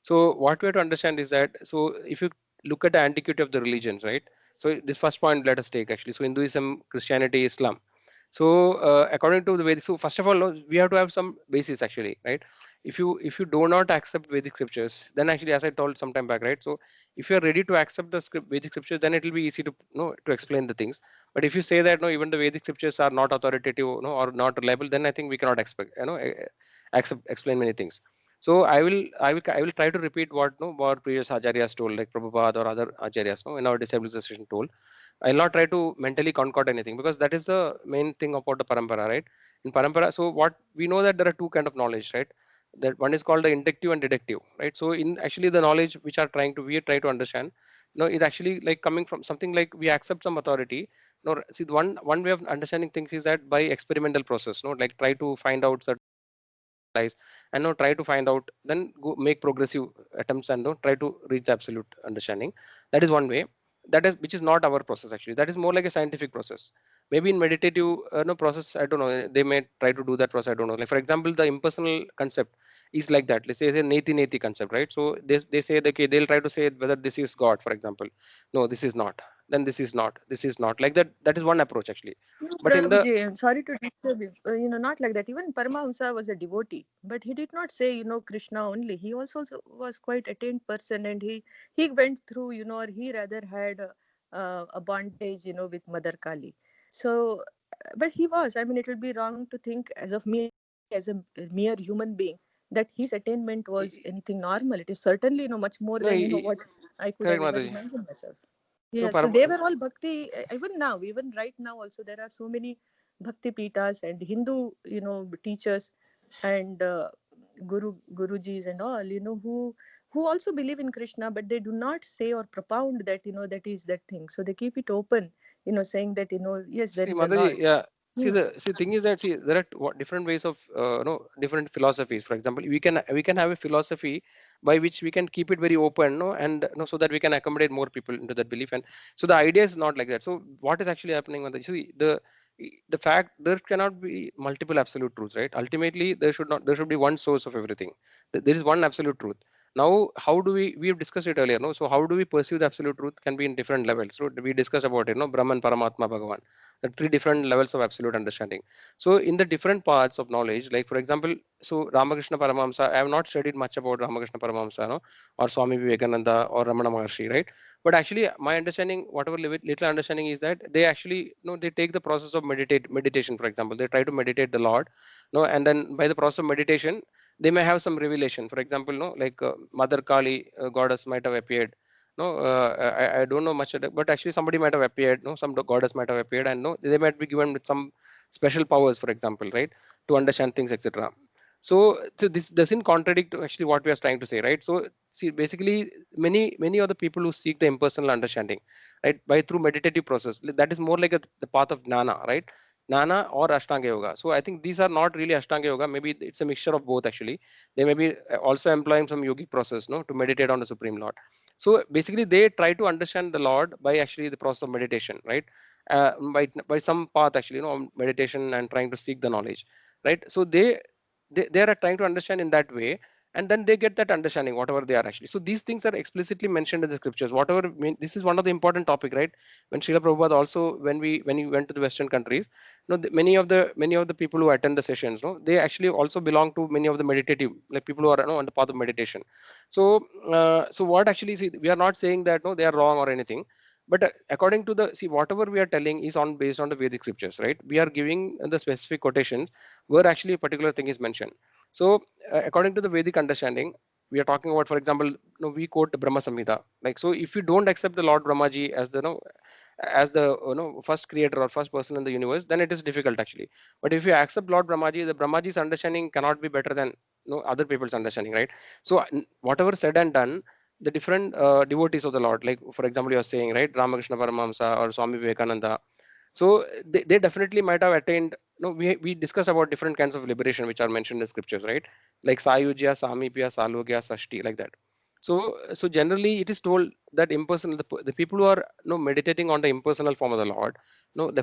So what we have to understand is that, so if you look at the antiquity of the religions, right? So this first point let us take actually. So Hinduism, Christianity, Islam. So according to the Vedic, so first of all, no, we have to have some basis actually, right? If you do not accept Vedic scriptures, then actually, as I told some time back, right? So if you are ready to accept the Vedic scriptures, then it will be easy to to explain the things. But if you say that no, even the Vedic scriptures are not authoritative, or not reliable, then I think we cannot expect accept explain many things. So I will try to repeat what what previous acharyas told, like Prabhupada or other acharyas, in our disability session told. I'll not try to mentally concord anything, because that is the main thing about the parampara, right? In parampara, so what we know that there are two kind of knowledge, right? That one is called the inductive and deductive, right? So in actually the knowledge which are we try to understand, it's actually like coming from something like we accept some authority. No, see, one way of understanding things is that by experimental process, no, like try to find out certain lies, and no, try to find out, then go make progressive attempts, and no, try to reach the absolute understanding. That is one way. That is which is not our process actually. That is more like a scientific process. Maybe in meditative no process, I don't know. They may try to do that process. I don't know. Like for example, the impersonal concept is like that. Let's say the neti concept, right? So they say that okay, they'll try to say whether this is God, for example. No, this is not. Then this is not. This is not. Like that. That is one approach actually. No, But in the Prabhuji, I'm sorry to disturb you. Not like that. Even Paramahamsa was a devotee, but he did not say, Krishna only. He also was quite attained person, and he went through, or he rather had a bondage, with Mother Kali. So, but he was. I mean, it would be wrong to think as of me as a mere human being that his attainment was anything normal. It is certainly, much more no, than what I could correct, have ever Mataji. imagined myself. So Yeah, so they were all bhakti. Even now, even right now, also there are so many bhakti pitas and Hindu, teachers and gurujis and all, who also believe in Krishna, but they do not say or propound that that is that thing. So they keep it open, saying that yes, there see, is a Lord. Mataji, yeah. See, Hmm. the thing is that, see, there are different ways of different philosophies. For example, we can have a philosophy by which we can keep it very open, no, and so that we can accommodate more people into that belief. And so the idea is not like that. So what is actually happening, Mataji? See, the fact there cannot be multiple absolute truths, right? Ultimately, there should be one source of everything. There is one absolute truth. Now, how do we have discussed it earlier, no? So how do we perceive the absolute truth can be in different levels. So we discussed about it, no, Brahman, Paramatma, Bhagavan, the three different levels of absolute understanding. So in the different parts of knowledge, like for example, so Ramakrishna Paramahamsa, I have not studied much about Ramakrishna Paramahamsa, no, or Swami Vivekananda or Ramana Maharshi, right? But actually, my understanding, whatever little understanding, is that they actually, they take the process of meditation, for example. They try to meditate the Lord, no, and then by the process of meditation, they may have some revelation. For example, no, like Mother Kali, goddess might have appeared. No, I don't know much, but actually somebody might have appeared. No, some goddess might have appeared, and no, they might be given with some special powers, for example, right, to understand things, etc. So this doesn't contradict to actually what we are trying to say, right? So see, basically, many of the people who seek the impersonal understanding, right, by through meditative process, that is more like the path of jnana, right? Jnana or Ashtanga Yoga. So I think these are not really Ashtanga Yoga. Maybe it's a mixture of both actually. They may be also employing some yogic process, no, to meditate on the Supreme Lord. So basically they try to understand the Lord by actually the process of meditation, right? By some path actually, meditation and trying to seek the knowledge, right? So they are trying to understand in that way, and then they get that understanding whatever they are actually. So these things are explicitly mentioned in the scriptures. Whatever this is one of the important topic, right? When Srila Prabhupada also, when he went to the Western countries, many of the people who attend the sessions, they actually also belong to many of the meditative, like people who are on the path of meditation. So so what actually, see, we are not saying that no they are wrong or anything, but according to the, see, whatever we are telling is on based on the Vedic scriptures, right? We are giving the specific quotations where actually a particular thing is mentioned. So according to the Vedic understanding, we are talking about, for example, we quote Brahma Samhita. Like, so if you don't accept the Lord Brahmaji as the as the first creator or first person in the universe, then it is difficult actually. But if you accept Lord Brahmaji, the Brahmaji's understanding cannot be better than other people's understanding, right? So whatever said and done, the different devotees of the Lord, like for example, you are saying, right, Ramakrishna Paramahamsa or Swami Vivekananda, so they definitely might have attained. We discussed about different kinds of liberation which are mentioned in scriptures, right? Like Sayujya, Samipya, Salogya, Sashti, like that. So generally it is told that impersonal, the people who are meditating on the impersonal form of the Lord,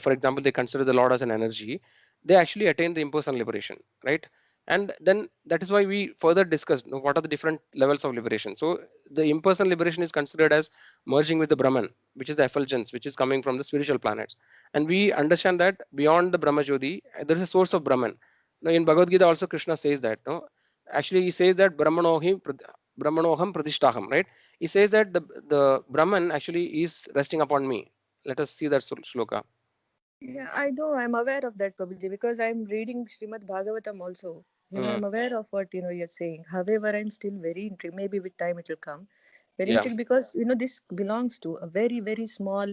for example, they consider the Lord as an energy, they actually attain the impersonal liberation, right? And then that is why we further discussed what are the different levels of liberation. So the impersonal liberation is considered as merging with the Brahman, which is the effulgence, which is coming from the spiritual planets. And we understand that beyond the Brahma Jyoti, there is a source of Brahman. Now, in Bhagavad Gita also Krishna says that. No, actually he says that Brahmanoham Pradishtaham, right? He says that the Brahman actually is resting upon me. Let us see that shloka. Yeah, I know. I'm aware of that, Prabhuji, because I'm reading Srimad Bhagavatam also. Mm, I'm aware of what you're saying. However, I'm still very maybe with time it will come. Very yeah. intrigued because this belongs to a very very small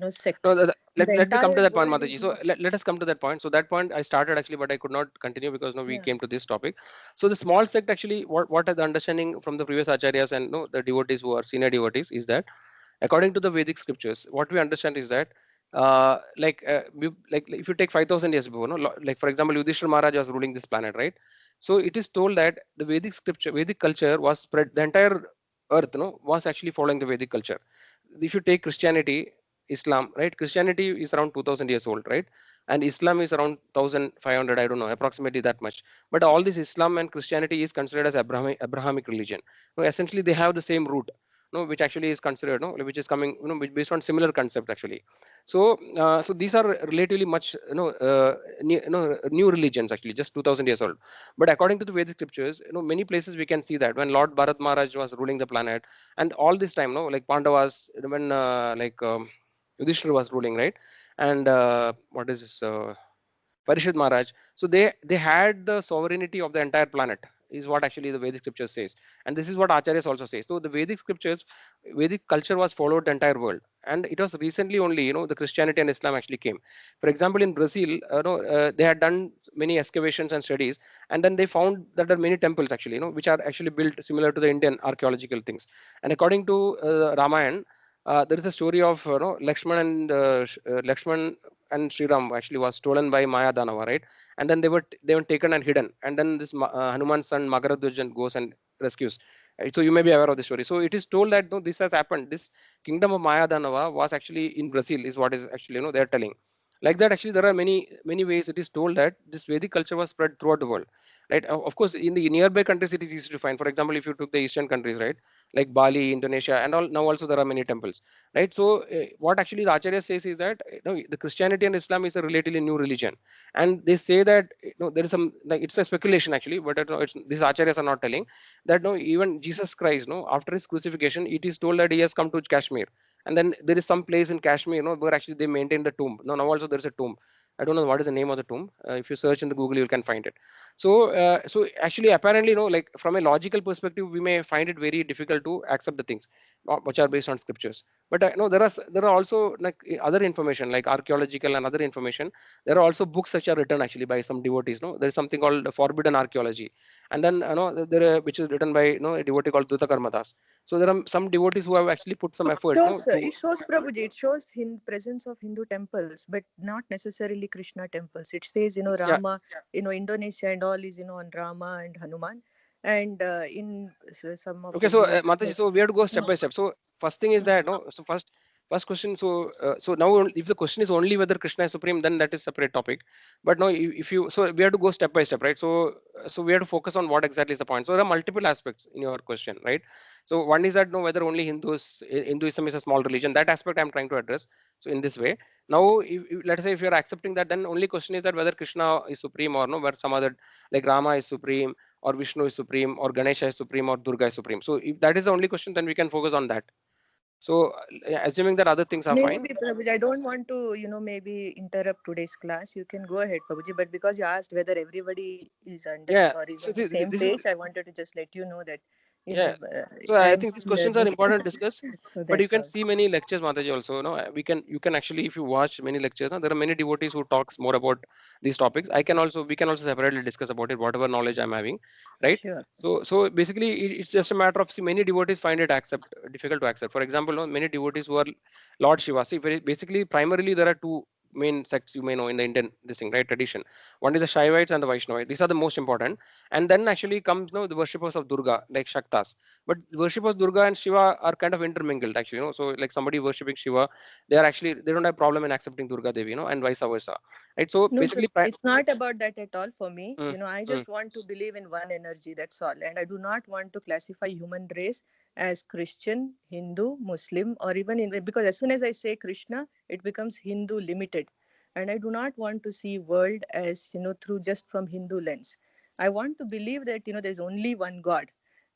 sect. No, The let me come to entire that point, world Mataji. is So not. let us come to that point. So that point I started actually, but I could not continue because no, we Yeah. came to this topic. So the small sect actually, what are the understanding from the previous acharyas and no, the devotees who are senior devotees is that according to the Vedic scriptures, what we understand is that like if you take 5,000 years before, no, like for example, Yudhishthira Maharaj was ruling this planet, right? So it is told that the Vedic scripture, Vedic culture was spread, the entire earth, was actually following the Vedic culture. If you take Christianity, Islam, right? Christianity is around 2,000 years old, right? And Islam is around 1,500, I don't know, approximately that much. But all this Islam and Christianity is considered as Abrahamic religion. So essentially, they have the same root, which actually is considered, which is coming, which based on similar concepts actually. So, so these are relatively much, new religions actually, just 2,000 years old. But according to the Vedic scriptures, many places we can see that when Lord Bharat Maharaj was ruling the planet, and all this time, like Pandavas, when Yudhishthira was ruling, right? And what is this? Parishad Maharaj. So they had the sovereignty of the entire planet, is what actually the Vedic scriptures says, and this is what Acharyas also says. So the Vedic scriptures, Vedic culture was followed the entire world, and it was recently only the Christianity and Islam actually came. For example, in Brazil, they had done many excavations and studies, and then they found that there are many temples actually, which are actually built similar to the Indian archaeological things. And according to Ramayana, there is a story of Lakshman Lakshman and Sri Ram actually was stolen by Maya Danava, right? And then they were taken and hidden. And then this Hanuman's son Magaradhajan goes and rescues. So you may be aware of the story. So it is told that no, this has happened. This kingdom of Maya Danava was actually in Brazil, is what is actually they're telling. Like that, actually, there are many ways it is told that this Vedic culture was spread throughout the world, right? Of course, in the nearby countries, it is easy to find. For example, if you took the eastern countries, right, like Bali, Indonesia, and all, now also there are many temples, right? So what actually the Acharya says is that the Christianity and Islam is a relatively new religion, and they say that there is some, like, it's a speculation actually, but these Acharyas are not telling that no, even Jesus Christ, no, after his crucifixion, it is told that he has come to Kashmir, and then there is some place in Kashmir, where actually they maintain the tomb. No, now also there is a tomb. I don't know what is the name of the tomb. If you search in the Google, you can find it. So actually, apparently, like from a logical perspective, we may find it very difficult to accept the things which are based on scriptures. But no, there are also like other information, like archaeological and other information. There are also books which are written actually by some devotees. No, there is something called forbidden archaeology, and then which is written by a devotee called Duta Karmadas. So there are some devotees who have actually put some effort. It shows Prabhuji. It shows presence of Hindu temples, but not necessarily Krishna temples. It says Yeah, Rama, Indonesia and all is on Rama and Hanuman. And in some of Okay, the so views, Mataji, so we have to go step Mm, by step. So first thing is that no, so first question. So now if the question is only whether Krishna is supreme, then that is separate topic. But no, if you so we have to go step by step, right? So we have to focus on what exactly is the point. So there are multiple aspects in your question, right? So one is that no, whether only Hinduism is a small religion. That aspect I'm trying to address. So in this way, now let's say if you are accepting that, then only question is that whether Krishna is supreme or no, where some other like Rama is supreme or Vishnu is supreme or Ganesha is supreme or Durga is supreme. So if that is the only question, then we can focus on that. So assuming that other things are fine. maybe Prabhuji, I don't want to, maybe interrupt today's class. You can go ahead, Prabhuji. But because you asked whether everybody is Yeah. or is So on the same this is page, I wanted to just let you know that, yeah. So I I am think these still questions are learning. important to discuss. So But you that's can all. see many lectures, Mataji, also. No, you can actually, if you watch many lectures, no, there are many devotees who talks more about these topics. We can also separately discuss about it, whatever knowledge I'm having, right? Sure. So basically, it's just a matter of see, many devotees find it difficult to accept. For example, no, many devotees who are Lord Shiva. See, basically, primarily there are two main sects you may know in the Indian this thing, right? Tradition. One is the Shaivites and the Vaishnavites. These are the most important. And then actually comes the worshippers of Durga, like Shaktas. But worshippers Durga and Shiva are kind of intermingled, actually. So like somebody worshipping Shiva, they don't have problem in accepting Durga Devi, and vice versa, right? So No, basically, it's not about that at all for me. mm, I mm, just want to believe in one energy, that's all. And I do not want to classify human race as Christian, Hindu, Muslim, or even because as soon as I say Krishna, it becomes Hindu limited. And I do not want to see world as, through just from Hindu lens. I want to believe that, there's only one God.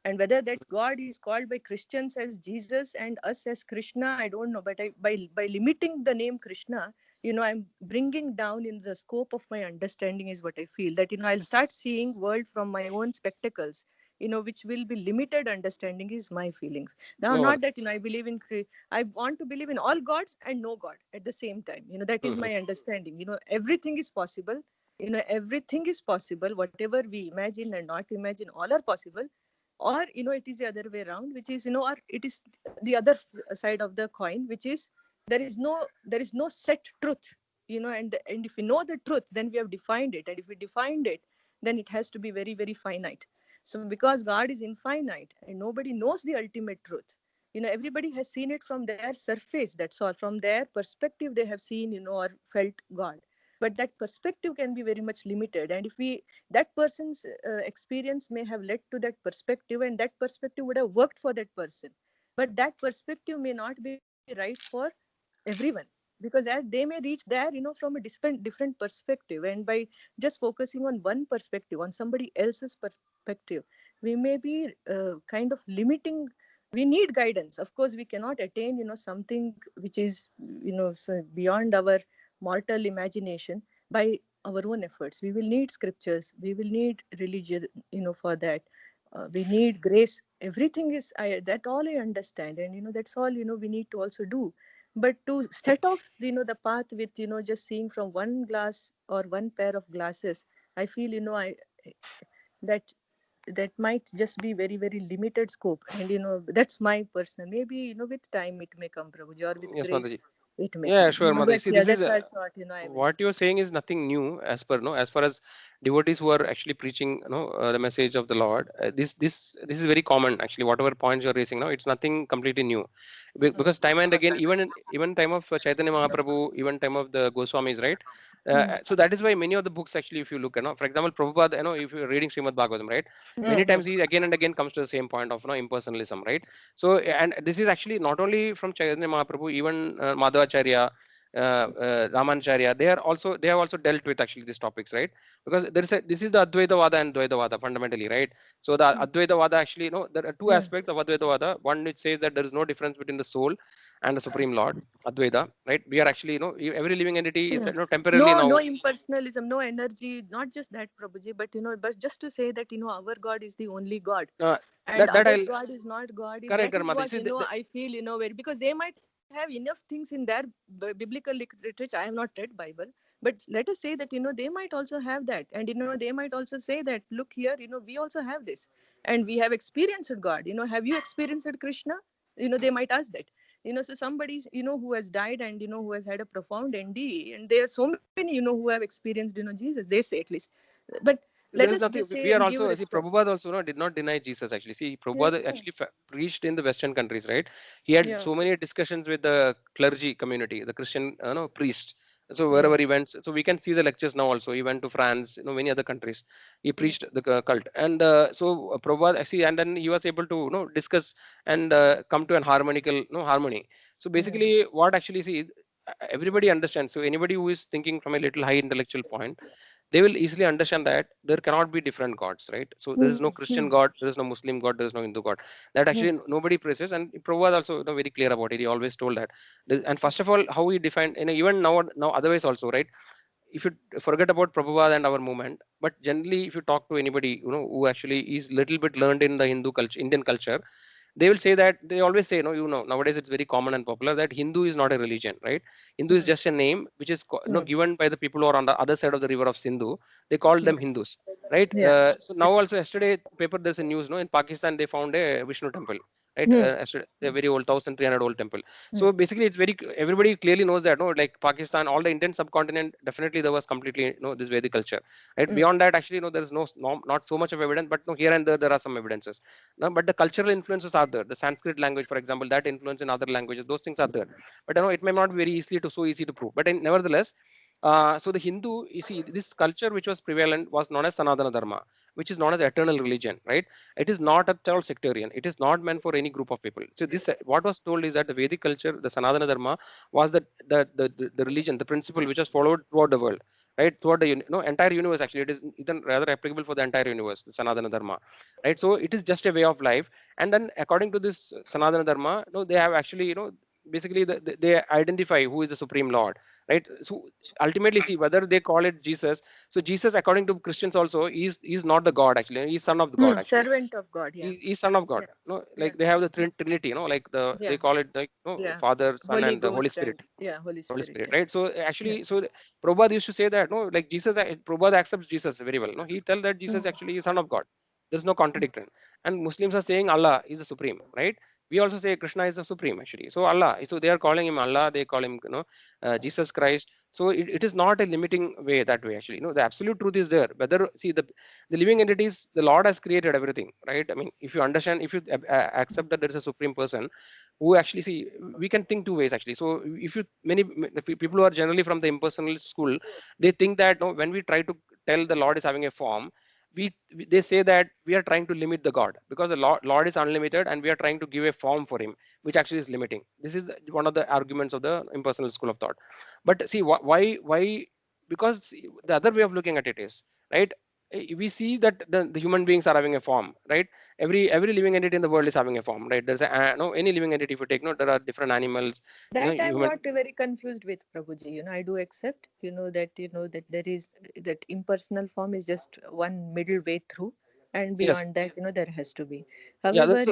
And whether that God is called by Christians as Jesus and us as Krishna, I don't know. But by limiting the name Krishna, I'm bringing down in the scope of my understanding is what I feel, that I'll start seeing world from my own spectacles, which will be limited understanding is my feelings. Now, no not worries. that I believe in I want to believe in all gods and no god at the same time. That is Mhm. my understanding. Everything is possible. Everything is possible. Whatever we imagine and not imagine, all are possible. Or it is the other way around, which is or it is the other side of the coin, which is there is no set truth. And if we know the truth, then we have defined it. And if we defined it, then it has to be very, very finite. So because God is infinite and nobody knows the ultimate truth, everybody has seen it from their surface, that's all. From their perspective, they have seen, or felt God. But that perspective can be very much limited. And if we that person's experience may have led to that perspective, and that perspective would have worked for that person, but that perspective may not be right for everyone, because as they may reach there from a different perspective. And by just focusing on one perspective, on somebody else's perspective, we may be kind of limiting. We need guidance, of course. We cannot attain something which is so beyond our mortal imagination by our own efforts. We will need scriptures, we will need religion for that. We need grace. Everything is that all I understand. And that's all we need to also do. But to set off the path with just seeing from one glass or one pair of glasses, I feel I that that might just be very, very limited scope. And that's my personal, maybe with time it may come, Prabhuji, or with Yes, grace Mataji. it may Yeah, come. sure, Mataji. See, this is That's why I thought I will. what you're saying is nothing new as per no, as far as devotees who are actually preaching the message of the Lord. This is very common actually. Whatever points you're raising now, it's nothing completely new. Because time and again, even time of Chaitanya Mahaprabhu, even time of the Goswamis, right? So that is why many of the books actually, if you look, for example, Prabhupada, if you're reading Srimad Bhagavatam, right? Many times he again and again comes to the same point of impersonalism, right? So and this is actually not only from Chaitanya Mahaprabhu, even Madhvacharya, Ramanacharya, they have also dealt with actually these topics, right? Because this is the Advaita Vada and Dvaita Vada fundamentally, right? So the Advaita Vada actually, there are two aspects of Advaita Vada. One which says that there is no difference between the soul and the Supreme Lord, Advaita, right? We are actually, every living entity is temporarily No now. impersonalism, no energy, not just that, Prabhuji, but but just to say that our God is the only God, Uh, and that others I'll God is not God. correct, That is Mataji. what See, I feel very, because they might have enough things in their biblical literature. I have not read Bible, but let us say that they might also have that. And they might also say that, look here, we also have this, and we have experienced God. Have you experienced Krishna? They might ask that. So somebody who has died and who has had a profound ND, and there are so many who have experienced Jesus, they say, at least. But Let there is us nothing. just say We are and give also, see, respect. Prabhupada also did not deny Jesus actually. See, Yeah, Prabhupada actually preached in the Western countries, right? He had yeah, so many discussions with the clergy community, the Christian, priests. So yeah. wherever he went, so we can see the lectures now also. He went to France, many other countries. He preached the cult, and so Prabhupada actually, and then he was able to, discuss and come to an harmonical, harmony. So basically, what actually see, everybody understands. So anybody who is thinking from a little high intellectual point, they will easily understand that there cannot be different gods, right? So there is no Christian god, there is no Muslim god, there is no Hindu god. That actually nobody praises, and Prabhupada also very clear about it. He always told that. And first of all, how he defined, even now otherwise also, right? If you forget about Prabhupada and our movement, but generally, if you talk to anybody, who actually is little bit learned in the Hindu culture, Indian culture, they will say that, they always say, nowadays it's very common and popular that Hindu is not a religion, right? Hindu is just a name which is given by the people who are on the other side of the river of Sindhu. They call them Hindus, right? Yeah. So now also yesterday paper there's a news, in Pakistan they found a Vishnu temple, right? Yesterday, a very old 1300 old temple. So basically it's very, everybody clearly knows that, like Pakistan, all the Indian subcontinent, definitely there was completely, this Vedic culture, right? Beyond that, actually, there is no, not so much of evidence, but no, here and there are some evidences. No, but the cultural influences are there. The Sanskrit language, for example, that influence in other languages, those things are there. But it may not be very so easy to prove. But nevertheless, so the Hindu, you see, this culture which was prevalent was known as Sanatana Dharma, which is known as eternal religion, right? It is not at all sectarian. It is not meant for any group of people. So this, what was told is that the Vedic culture, the Sanatana Dharma, was the religion, the principle which was followed throughout the world, right? Throughout the entire universe. Actually, it is even rather applicable for the entire universe, the Sanatana Dharma, right? So it is just a way of life. And then according to this Sanatana Dharma, they have actually, basically they identify who is the supreme Lord, right? So ultimately, see, whether they call it Jesus. So Jesus, according to Christians also, is not the God actually. He's son of the God actually. Servant of God. Yeah. He's son of God. Yeah. No, Yeah. like they have the Trinity, like they Yeah. call it like Yeah. Father, Son, Holy and the Holy Ghost Spirit. and Holy Holy Spirit. Spirit, Yeah. right? So actually, so Prabhupada used to say that, like Jesus, Prabhupada accepts Jesus very well. No, he tell that Jesus actually is son of God. There's no contradiction. And Muslims are saying Allah is the supreme, right? We also say Krishna is the supreme actually. So Allah, so they are calling him Allah, they call him, Jesus Christ. So it is not a limiting way that way actually. The absolute truth is there. Whether, see, the living entities, the Lord has created everything, right? I mean, if you understand, if you accept that there is a supreme person who actually, see, we can think two ways actually. So if you the people who are generally from the impersonal school, they think that, no, when we try to tell the Lord is having a form, they say that we are trying to limit the God, because the Lord is unlimited and we are trying to give a form for him, which actually is limiting. This is one of the arguments of the impersonal school of thought. But see, why? Because the other way of looking at it is, right, we see that the human beings are having a form, right? Every living entity in the world is having a form, right? There's no, any living entity, if you take, no, there are different animals, That I'm human. not very confused with, Prabhuji. I do accept, that there is that impersonal form is just one middle way through, and Yes, beyond that, there has to be. yeah, However, that's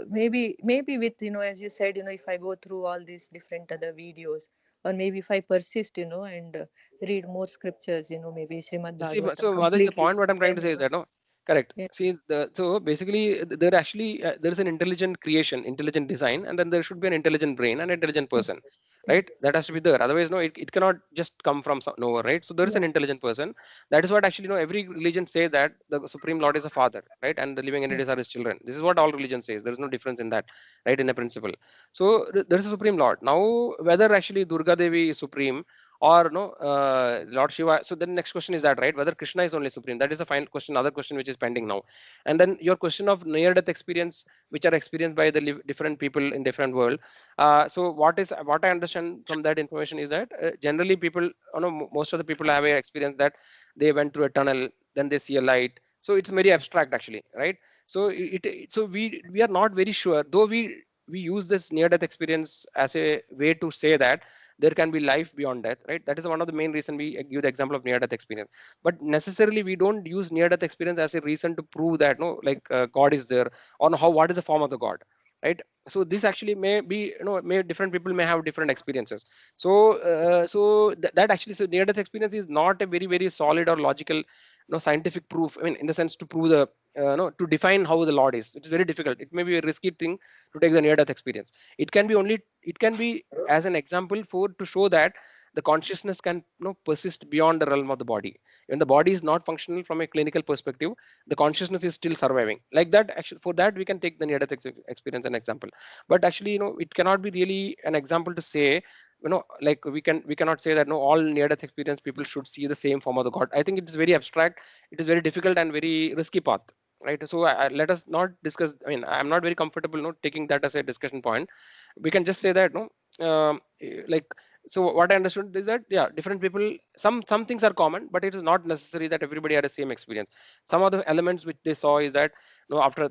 maybe with, as you said, if I go through all these different other videos, or maybe if I persist, and read more scriptures, maybe Srimad see. Bhagavatam So Mother, the completely, point what I'm trying to then say is that, no, correct. yeah, See, so basically, there actually there is an intelligent creation, intelligent design, and then there should be an intelligent brain and intelligent person, right? That has to be there. Otherwise, no, it cannot just come from nowhere, right? So there is an yeah, intelligent person. That is what actually, every religion say that the Supreme Lord is a father, right? And the living yeah. entities are his children. This is what all religion says. There is no difference in that, right? In a principle. So there is a Supreme Lord. Now, whether actually Durga Devi is supreme, or no, Lord Shiva. So then next question is that, right, whether Krishna is only supreme? That is the final question, other question which is pending now. And then your question of near death experience, which are experienced by the different people in different world. So what I understand from that information is that, generally people, most of the people have a experience that they went through a tunnel, then they see a light. So it's very abstract actually, right? So so we are not very sure, though we use this near death experience as a way to say that there can be life beyond death, right? That is one of the main reason we give the example of near death experience. But necessarily we don't use near death experience as a reason to prove that, no, like, God is there, or how, what is the form of the God, right? So this actually may be, may different people may have different experiences. So that actually, so near death experience is not a very very solid or logical, scientific proof. I mean, in the sense to prove the, no, to define how the Lord is. It's very difficult. It may be a risky thing to take the near death experience. It can be as an example for to show that the consciousness can persist beyond the realm of the body. When the body is not functional from a clinical perspective, the consciousness is still surviving. Like that, actually, for that we can take the near-death experience an example. But actually, it cannot be really an example to say, like we cannot say that no, all near-death experience people should see the same form of the God. I think it is very abstract. It is very difficult and very risky path, right? So let us not discuss. I mean, I'm not very comfortable taking that as a discussion point. We can just say that like, so what I understood is that, yeah, different people, some things are common, but it is not necessary that everybody had the same experience. Some of the elements which they saw is that after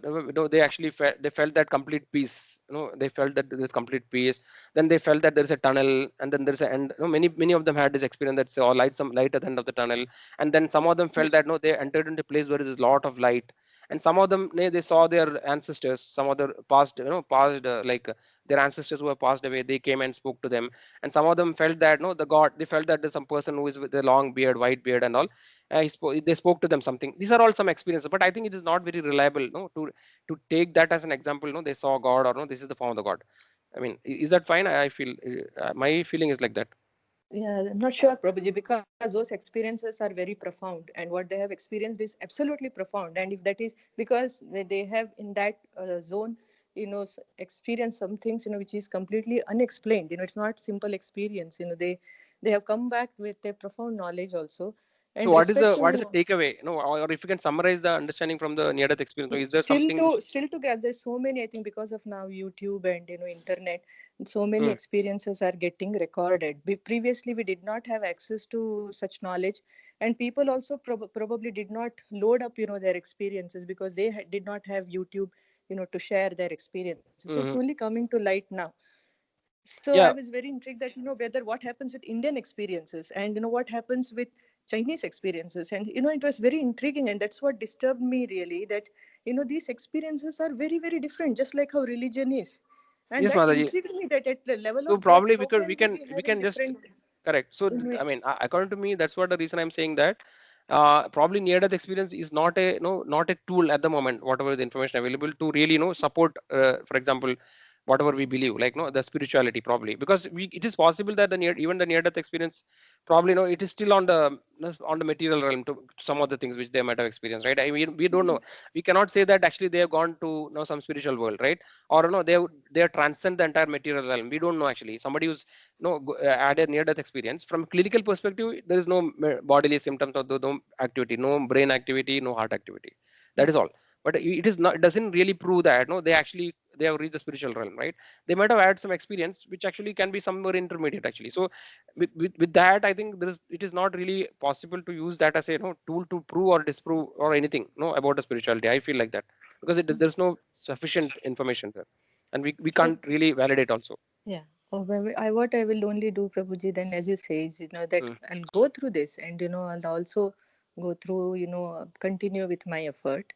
they actually felt that complete peace. They felt that there is complete peace. Then they felt that there is a tunnel, and then there is a end. Many of them had this experience that saw some light at the end of the tunnel. And then some of them felt that they entered into a place where there is a lot of light. And some of them, they saw their ancestors, some other past, like their ancestors who have passed away. They came and spoke to them. And some of them felt that the God, they felt that there's some person who is with a long beard, white beard and all. They spoke to them something. These are all some experiences, but I think it is not very reliable to take that as an example. They saw God, or no, this is the form of the God. I mean, is that fine? I feel my feeling is like that. Yeah, I'm not sure, Prabhuji, because those experiences are very profound, and what they have experienced is absolutely profound. And if that is because they have in that zone, experienced some things, which is completely unexplained. It's not simple experience. They have come back with a profound knowledge also. So And what is respect the to takeaway? Or if you can summarize the understanding from the near death experience, is there still something? to grab, there's so many, I think, because of now YouTube and internet, so many Hmm. experiences are getting recorded. Previously we did not have access to such knowledge, and people also probably did not load up their experiences because they did not have YouTube to share their experiences. So it's Hmm. only coming to light now. So I Yeah. was very intrigued that whether what happens with Indian experiences and what happens with Chinese experiences. And it was very intriguing, and that's what disturbed me really, that these experiences are very, very different, just like how religion is. And Yes, that Mataji. intrigued me, that at the level So of depth, probably how because we can we can be we having can just different correct. So you know, I mean, according to me, that's what the reason I'm saying that probably near death experience is not a not a tool at the moment. Whatever the information available to really support, for example, whatever we believe, like the spirituality, probably because it is possible that even the near death experience probably it is still on the material realm to some of the things which they might have experienced, right? I mean, we don't know. We cannot say that actually they have gone to some spiritual world, right? Or they have transcend the entire material realm. We don't know actually. Somebody who's had a near death experience, from clinical perspective, there is no bodily symptoms or no activity, no brain activity, no heart activity. That is all. But it is not, it doesn't really prove that they have reached the spiritual realm, right? They might have had some experience which actually can be somewhere intermediate actually. So with that, I think it is not really possible to use that as a tool to prove or disprove or anything about the spirituality. I feel like that, because there's no sufficient information there, and we Well, can't really validate also. yeah. What I will only do, Prabhuji, then, as you say, is that Mm. I'll go through this, and I'll also go through, continue with my effort,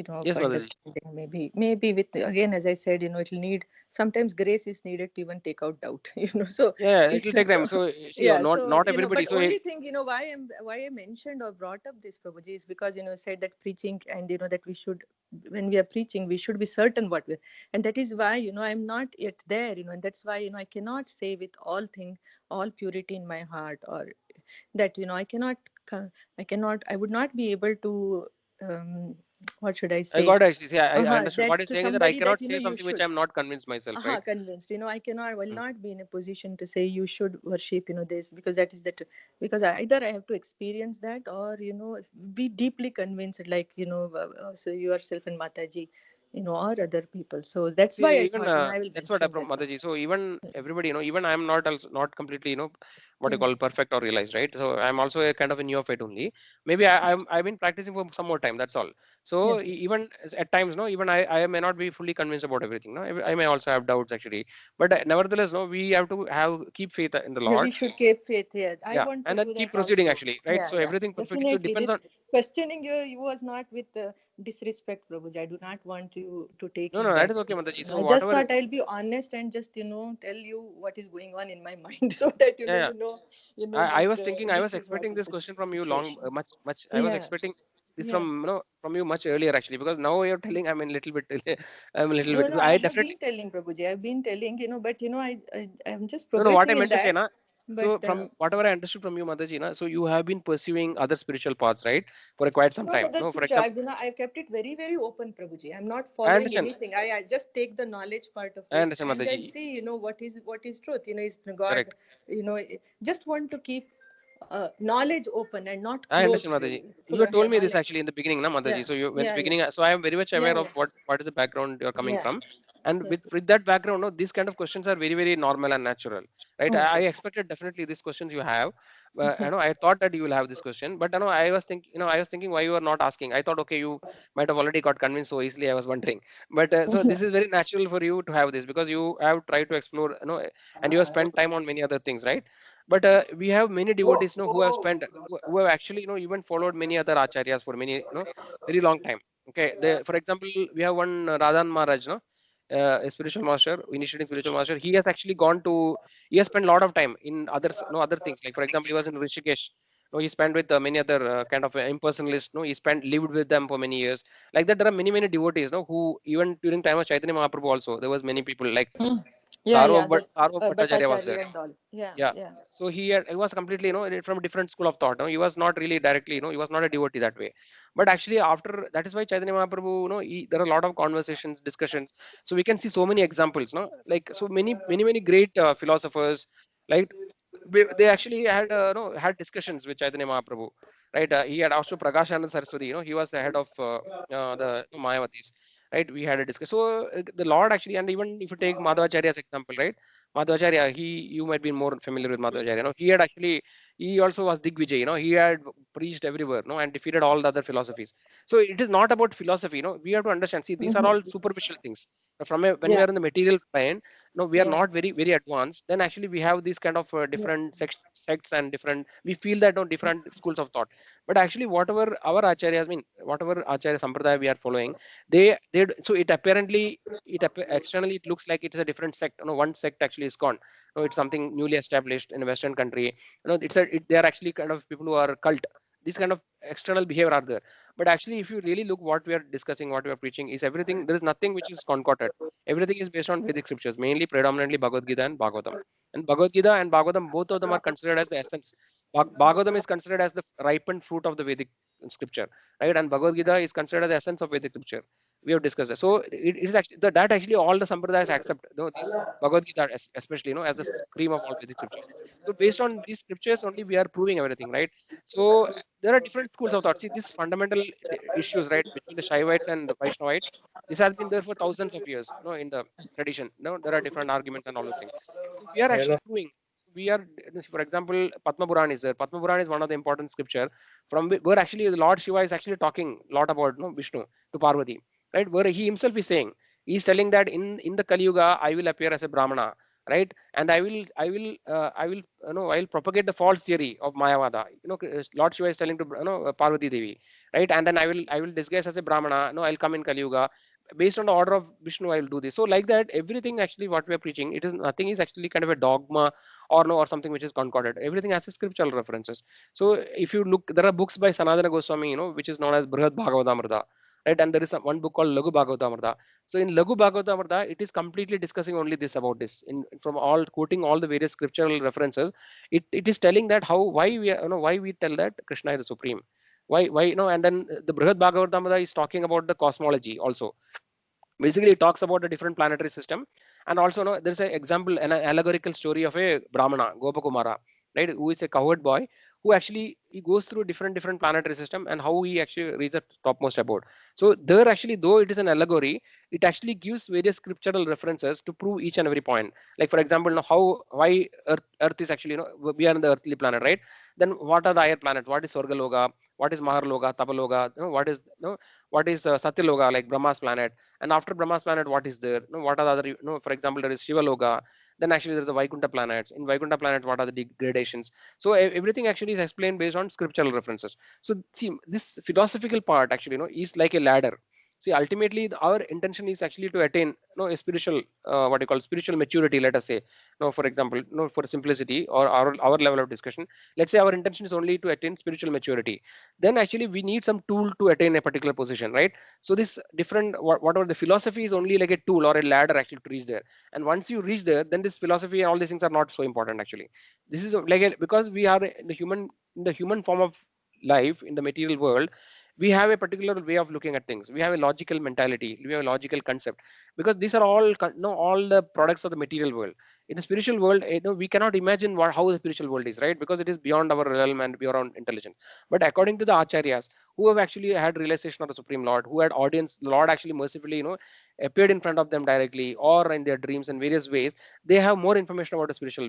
of Yes, Mataji. understanding. Maybe with, again, as I said, it'll need, sometimes grace is needed to even take out doubt. So Yeah, it will take so time. So see, yeah, not so not everybody. but So only thing, why I mentioned or brought up this, Prabhuji, is because said that preaching, and that we should, when we are preaching, we should be certain what we're, and that is why I'm not yet there, and that's why I cannot say with all purity in my heart, or that I would not be able to, what should I I say, got actually. See, I understood. that What you're to saying is that I somebody that cannot say you something which should, I'm not convinced myself, right? convinced, I will Mm. not be in a position to say you should worship this, because that is the because either I have to experience that, or be deeply convinced, like so yourself and Mataji, or other people. So that's why See, I even thought I will that's what I mention from that Mataji. something. So even everybody, even I'm not also not completely, what you Mm. call perfect or realized, right? So I'm also a kind of a neophyte only. Maybe I've been practicing for some more time. That's all. So Okay. even at times, even I may not be fully convinced about everything. No, I may also have doubts actually. But nevertheless, we have to keep faith in the Yeah, we Lord. should keep faith. Yeah, I Yeah, want to and then do keep that proceeding also. actually, right? Yeah, So yeah, everything perfectly. So it definitely. depends This on. questioning you was not with disrespect, Prabhuji. I do not want you to take No, in no, that that is okay, sense. Mataji. So I just whatever. thought I'll be honest and just tell you what is going on in my mind, so that Yeah, yeah. I like was thinking, I was this is what expecting is this the question from you situation. much. I was Yeah, expecting this yeah. from you much earlier actually, because now you're telling I'm a little bit, I'm a little No, bit. no, I I have definitely been telling, Prabhuji. I've been telling, but I'm just no, no. What I progressing in meant to say, that. na. So But from whatever I understood from you, Mataji, na, so you have been pursuing other spiritual paths, right, for quite some no, time. that's No, for not true. example, I kept it very, very open, Prabhuji. I'm not I following understand. anything. I just take the knowledge part of I it understand, and then Mataji. see, what is truth. Is God, Correct. just want to keep knowledge open and not I understand, closed. Mataji. You had told me this Knowledge. actually in the beginning, na, Yeah, Mataji. So you when yeah, yeah, beginning, so I am very much yeah, aware of yeah, what is the background you're coming yeah. from, and Yes. with that background, no, these kind of questions are very very normal and natural, right? I Okay. expected definitely these questions you have. I thought that you will have this question, but I was thinking why you are not asking. I thought okay, you might have already got convinced so easily. I was wondering, but so this is very natural for you to have this because you have tried to explore, and you have spent time on many other things, right? But we have many devotees, who have spent, who have actually, even followed many other acharyas for many, very long time. Okay, for example, we have one Radhan Maharaj, no, a spiritual master, initiating spiritual master. He has actually gone to, he has spent a lot of time in others, no other things. Like for example, he was in Rishikesh. No, he spent with many other kind of impersonalists. No, he spent lived with them for many years. Like that, there are many many devotees. No, who even during time of Chaitanya Mahaprabhu also there was many people like Hmm. Yeah, yeah. Sarva Bhattacharya was there. Bhattacharya and all. Yeah, Yeah. yeah. So he was completely, from a different school of thought. No, he was not really directly, he was not a devotee that way. But actually, after that is why Chaitanya Mahaprabhu, there are a lot of conversations, discussions. So we can see so many examples, no, like so many great philosophers, like they actually had, had discussions with Chaitanya Mahaprabhu, right? He had also Prakashananda Saraswati, he was the head of the Mayavatis, right? We had a discussion. So the Lord actually, and even if you take Madhvacharya's example, right? Madhvacharya, you might be more familiar with Madhvacharya. He had actually, he also was Digvijay. He had preached everywhere, and defeated all the other philosophies. So it is not about philosophy. We have to understand. See, these are all superficial things. When we Yeah, are in the material plane, no, we are yeah, not very very advanced. Then actually we have these kind of yeah. different sects and different. We feel that, different schools of thought. But actually, whatever our acharyas, whatever acharya sampradaya we are following, so it apparently, externally it looks like it is a different sect. One sect actually is gone. No, it's something newly established in a Western country. They are actually kind of people who are cult. This kind of external behavior are there. But actually, if you really look what we are discussing, what we are preaching, is everything. There is nothing which is concocted. Everything is based on Vedic scriptures, mainly predominantly Bhagavad Gita and Bhagavatam. And Bhagavad Gita and Bhagavatam, both of them are considered as the essence. Bhagavatam is considered as the ripened fruit of the Vedic scripture, right? And Bhagavad Gita is considered as the essence of Vedic scripture. We have discussed that. So it is actually that actually all the sampradayas accept, this Bhagavad Gita especially, as the cream of all Vedic scriptures. So based on these scriptures only we are proving everything, right? So there are different schools of thought. See, these fundamental issues, right, between the Shaivites and the Vaishnavites, this has been there for thousands of years, in the tradition. There are different arguments and all those things. So we are actually proving. We are, for example, Padma Puran is there. Padma Puran is one of the important scripture from where actually the Lord Shiva is actually talking a lot about, Vishnu to Parvati, right? Where he himself is saying, he's telling that in the Kali Yuga I will appear as a Brahmana, right? And I will propagate the false theory of Mayavada. Lord Shiva is telling to, Parvati Devi, right? And then I will disguise as a Brahmana. No, I'll come in Kali Yuga. Based on the order of Vishnu, I will do this. So like that, everything actually what we are preaching, it is nothing is actually kind of a dogma or no or something which is concorded. Everything has a scriptural references. So if you look, there are books by Sanatana Goswami, which is known as Brihad Bhagavatamrita, right? And there is one book called Lagu Bhagavatamrita. So in Lagu Bhagavatamrita, it is completely discussing only this about this. From all quoting all the various scriptural references, it is telling that why we why we tell that Krishna is the supreme. Why and then the Brihad Bhagavatamrita is talking about the cosmology also. Basically it talks about a different planetary system, and also there's an example, an allegorical story of a Brahmana, Gopakumara, right, who is a cowherd boy, who actually he goes through different planetary system, and how he actually reaches the topmost abode. So there actually, though it is an allegory, it actually gives various scriptural references to prove each and every point. Like for example, why earth is actually, we are in the earthly planet, right? Then what are the higher planets? What is Swargaloka? What is Maharloka, Tapaloka? What is Satyaloka, like Brahma's planet? And after Brahma's planet, what is there? What are the other, for example, there is Shiva Loka. Then actually there's the Vaikuntha planets. In Vaikuntha planet, what are the degradations? So everything actually is explained based on scriptural references. So see, this philosophical part actually, is like a ladder. See, ultimately, our intention is actually to attain, a spiritual, what you call spiritual maturity. Let us say, for example, for simplicity or our level of discussion, let's say our intention is only to attain spiritual maturity. Then actually we need some tool to attain a particular position, right? So this different, whatever the philosophy is only like a tool or a ladder actually to reach there. And once you reach there, then this philosophy and all these things are not so important actually. This is like because we are in the human form of life in the material world, we have a particular way of looking at things. We have a logical mentality, we have a logical concept, because these are all all the products of the material world. In the spiritual world, we cannot imagine how the spiritual world is, right? Because it is beyond our realm and beyond intelligence. But according to the acharyas, who have actually had realization of the supreme lord, who had audience, the lord actually mercifully appeared in front of them directly or in their dreams in various ways, they have more information about the spiritual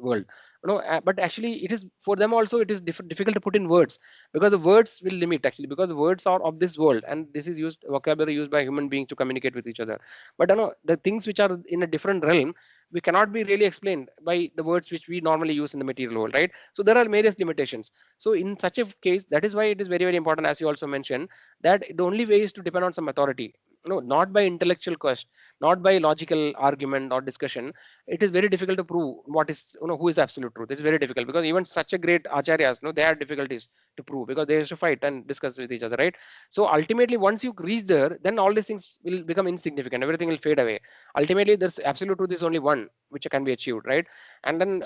world. But actually it is for them also, it is difficult to put in words, because the words will limit actually, because the words are of this world, and this is used vocabulary used by human beings to communicate with each other. But the things which are in a different realm, we cannot be really explained by the words which we normally use in the material world, right? So there are various limitations. So in such a case, that is why it is very, very important, as you also mentioned, that the only way is to depend on some authority, not by intellectual quest, not by logical argument or discussion. It is very difficult to prove what is, who is absolute truth. It's very difficult, because even such a great acharyas, they have difficulties to prove, because they used to fight and discuss with each other, right? So ultimately, once you reach there, then all these things will become insignificant, everything will fade away. Ultimately, there's absolute truth is only one which can be achieved, right? And then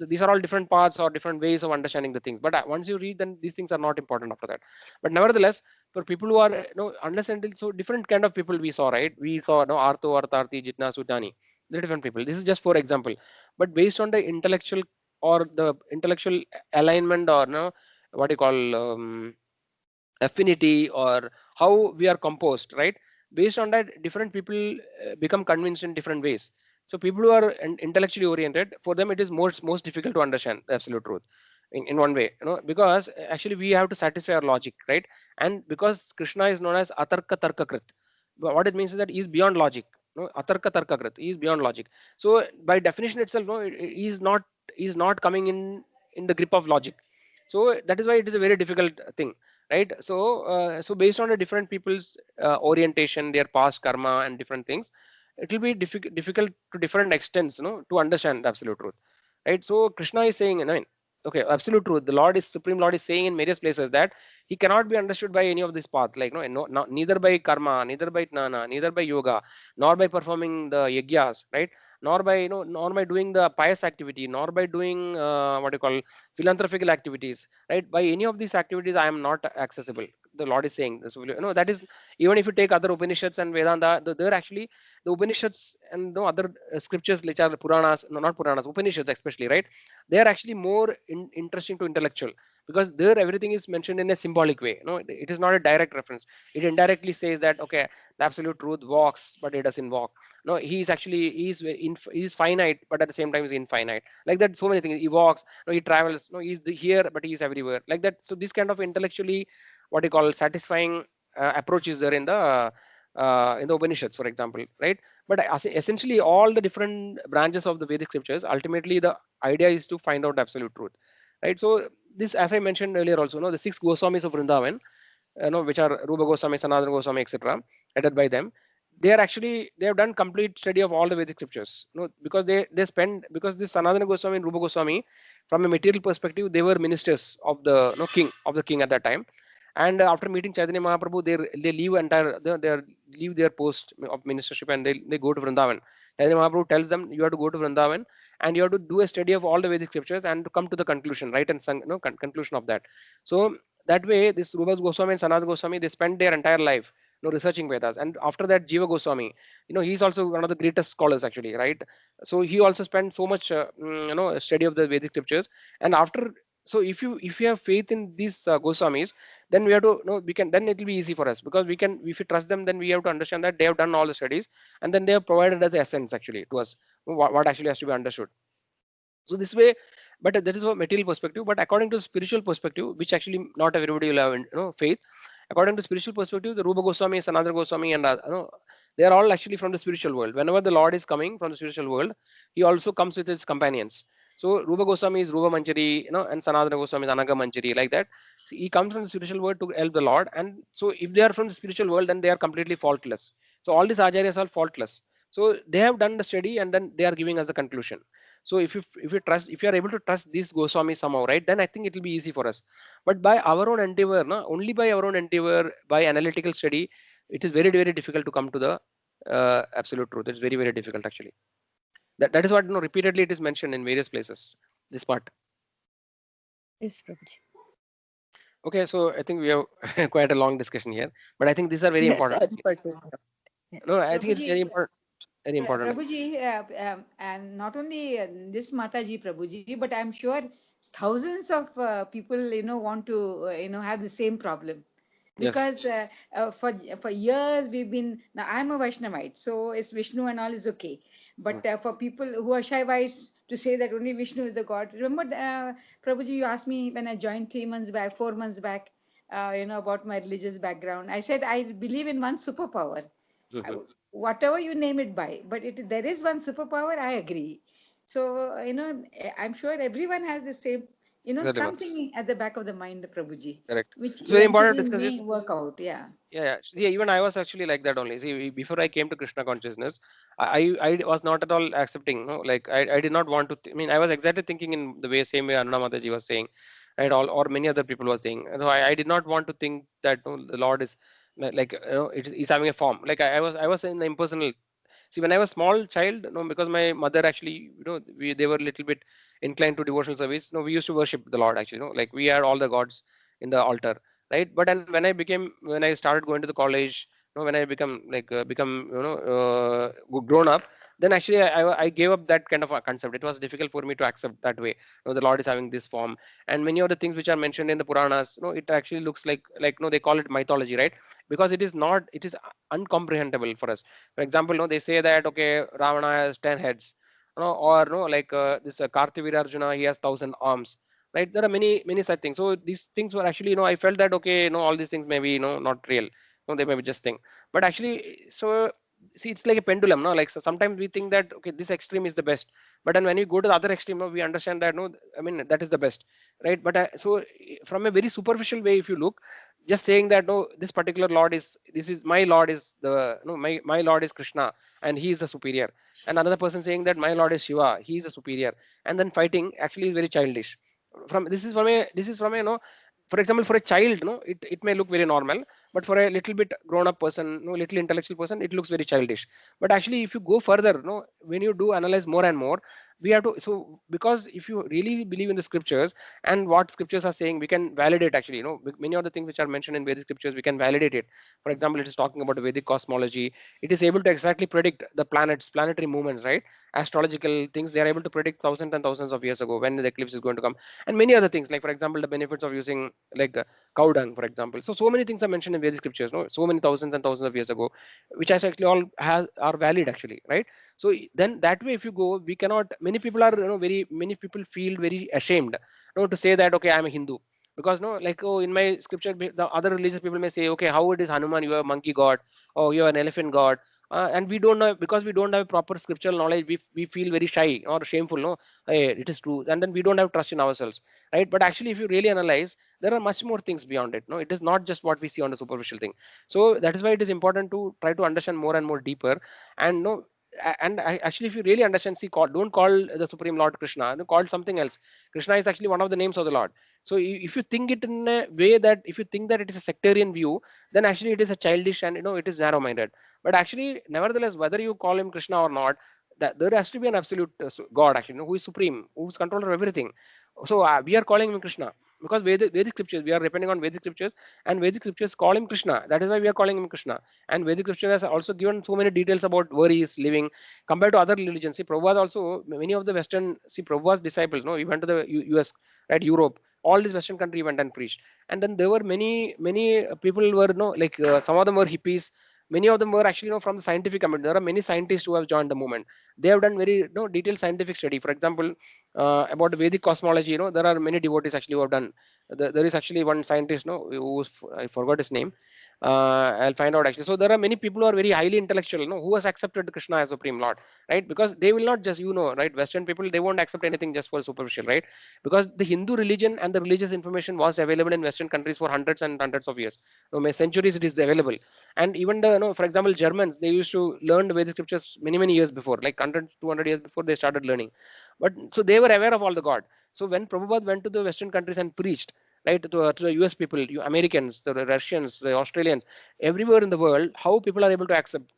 these are all different paths or different ways of understanding the things, but once you read, then these things are not important after that. But nevertheless, for people who are, unless until, so different kind of people we saw, right? We saw, artho, artharthi, jitnasu, jnani. They're different people. This is just for example, but based on the intellectual or the intellectual alignment, or what you call affinity, or how we are composed, right? Based on that, different people become convinced in different ways. So people who are intellectually oriented, for them it is most difficult to understand the absolute truth in one way, because actually we have to satisfy our logic, right? And because Krishna is known as atarka tarka krit, what it means is that he is beyond logic. Atarka tarka krit, he is beyond logic. So by definition itself, he is not coming in the grip of logic. So that is why it is a very difficult thing, right? So based on the different people's orientation, their past karma and different things, it will be difficult to different extents, to understand the absolute truth, right? So Krishna is saying, okay, absolute truth, the lord is supreme lord is saying in various places that he cannot be understood by any of this path, like neither by karma, neither by jnana, neither by yoga, nor by performing the yajnas, right? Nor by nor by doing the pious activity, nor by doing what you call philanthropical activities, right? By any of these activities I am not accessible, the lord is saying this. That is, even if you take other Upanishads and Vedanta, they're actually the Upanishads and other scriptures which are Puranas, no, not Puranas, Upanishads especially, right? They are actually more interesting to intellectual, because there everything is mentioned in a symbolic way. It is not a direct reference. It indirectly says that, okay, the absolute truth walks, but it doesn't walk. No, he is actually he is finite, but at the same time is infinite. Like that, so many things. He walks, he travels. No, he's here, but he is everywhere. Like that. So this kind of intellectually, what you call satisfying approach is there in the Upanishads, for example, right? But essentially, all the different branches of the Vedic scriptures, ultimately, the idea is to find out absolute truth, right? So this, as I mentioned earlier, also, the six Goswamis of Vrindavan, which are Rupa Goswami, Sanatana Goswami, etc., headed by them. They have done complete study of all the Vedic scriptures. Because they spend, because this Sanatana Goswami and Rupa Goswami, from a material perspective, they were ministers of the king at that time. And after meeting Chaitanya Mahaprabhu, they leave leave their post of ministership, and they go to Vrindavan. Chaitanya Mahaprabhu tells them, you have to go to Vrindavan and you have to do a study of all the Vedic scriptures and to come to the conclusion, right? And conclusion of that. So that way, this Rupa Goswami and Sanatana Goswami, they spent their entire life researching Vedas. And after that, Jiva Goswami, he's also one of the greatest scholars actually, right? So he also spent so much study of the Vedic scriptures. And after, so if you have faith in these Goswamis, then we have to we can, then it will be easy for us, because we can, if we trust them, then we have to understand that they have done all the studies, and then they have provided us the essence actually to us, what actually has to be understood. So this way, but that is a material perspective. But according to spiritual perspective, which actually not everybody will have faith, according to spiritual perspective, the Rupa Goswami, Sanatana Goswami, and they are all actually from the spiritual world. Whenever the Lord is coming from the spiritual world, he also comes with his companions. So Rupa Goswami is Rupa Manjari, and Sanatana Goswami is Anaga Manjari, like that. he comes from the spiritual world to help the Lord, and so if they are from the spiritual world, then they are completely faultless. So all these acharyas are faultless. So they have done the study, and then they are giving us a conclusion. So if you trust, if you are able to trust these Goswami somehow, right, then I think it will be easy for us. But by our own endeavor, no, only by our own endeavor, by analytical study, it is very difficult to come to the absolute truth. It's very difficult actually. That is what, repeatedly it is mentioned in various places. This part. Yes, Prabhuji. Okay, so I think we have quite a long discussion here, but I think these are very Yes, important. Yeah. No, I think it's very Prabhuji, important. Very important. Prabhuji, and not only this Mataji Prabhuji, but I'm sure thousands of people, want to, have the same problem. Yes. Because for years we've been, now I'm a Vaishnavite, so it's Vishnu and all is okay. Mm. But for people who are Shaivites to say that only Vishnu is the God, remember, Prabhuji, you asked me when I joined 3 months back, 4 months back, about my religious background. I said I believe in one superpower, uh, Mhm. whatever you name it by, but there is one superpower. I agree. So I'm sure everyone has the same, Very much something at the back of the mind, Prabhuji, correct. which It's very important to eventually discuss may this. work out. Yeah. Yeah. See, even I was actually like that only. See, before I came to Krishna consciousness, I was not at all accepting. No, like I did not want to. I mean, I was exactly thinking in the same way Anna Mataji was saying, right? All or many other people were saying. So I did not want to think that, the Lord is like, he's having a form. Like I was in the impersonal. See, when I was small child, because my mother actually, they were a little bit inclined to devotional service. No, we used to worship the Lord actually. Like we had all the gods in the altar, right? But then when I started going to the college, when I become grown up, then actually I gave up that kind of a concept. It was difficult for me to accept that way. The Lord is having this form, and many of the things which are mentioned in the Puranas, it actually looks like they call it mythology, right? Because it is not, it is uncomprehendable for us. For example, they say that okay, Ravana has 10 heads, or like this Kartivir Arjuna, he has 1,000 arms, right? There are many such things. So these things were actually, I felt that okay, all these things may be, not real. They may be just thing. But actually, so see, it's like a pendulum, no? Like so sometimes we think that okay, this extreme is the best, but then when you go to the other extreme, no, we understand that no, I mean that is the best, right? But from a very superficial way, if you look, just saying that no, this particular Lord is, this is my Lord is the no, my Lord is Krishna, and he is the superior, and another person saying that my Lord is Shiva, he is a superior, and then fighting actually is very childish. This is from a for example, for a child, it may look very normal, but for a little bit grown up person, no, little intellectual person, it looks very childish. But actually if you go further, when you do analyze more and more, we have to, so because if you really believe in the scriptures and what scriptures are saying, we can validate actually, many of the things which are mentioned in Vedic scriptures, we can validate it. For example, it is talking about Vedic cosmology. It is able to exactly predict the planetary movements, right? Astrological things, they are able to predict thousands and thousands of years ago when the eclipse is going to come, and many other things, like for example the benefits of using like cow dung, for example. So many things are mentioned in Vedic scriptures, no, so many thousands and thousands of years ago, which actually all are valid actually, right? So then that way if you go, we cannot, many people are, very many people feel very ashamed, to say that okay, I'm a Hindu, because no, like, oh, in my scripture the other religious people may say okay, how it is Hanuman, you are a monkey god, or you are an elephant god, and we don't know, because we don't have proper scriptural knowledge, we feel very shy or shameful, no, hey, it is true, and then we don't have trust in ourselves, right? But actually if you really analyze, there are much more things beyond it, no, it is not just what we see on the superficial thing. So that is why it is important to try to understand more and more deeper, and no, actually if you really understand, see, don't call the supreme Lord Krishna, no, call something else. Krishna is actually one of the names of the Lord. So if you think it in a way that, if you think that it is a sectarian view, then actually it is a childish, and it is narrow minded. But actually nevertheless, whether you call him Krishna or not, that there has to be an absolute God actually, who is supreme, who is controller of everything. So we are calling him Krishna because Vedic scriptures, we are depending on Vedic scriptures, and Vedic scriptures call him Krishna. That is why we are calling him Krishna. And Vedic scripture has also given so many details about where he is living compared to other religions. See, Prabhupada also, many of the Western, see, Prabhupada's disciples, no, he went to the US, right, Europe, all these Western country went and preached. And then there were many people were, no, like some of them were hippies. Many of them were actually, from the scientific community. There are many scientists who have joined the movement. They have done very, detailed scientific study. For example, about Vedic cosmology, there are many devotees actually who have done. There is actually one scientist, no, who was, I forgot his name. I'll find out actually. So there are many people who are very highly intellectual, who has accepted Krishna as Supreme Lord, right? Because they will not just, right? Western people, they won't accept anything just for superficial, right? Because the Hindu religion and the religious information was available in Western countries for hundreds and hundreds of years. Centuries it is available. And even the, for example, Germans, they used to learn the Vedic scriptures many, many years before, like 100, 200 years before they started learning. But so they were aware of all the God. So when Prabhupada went to the Western countries and preached, right, to the US people, Americans, the Russians, the Australians, everywhere in the world, how people are able to accept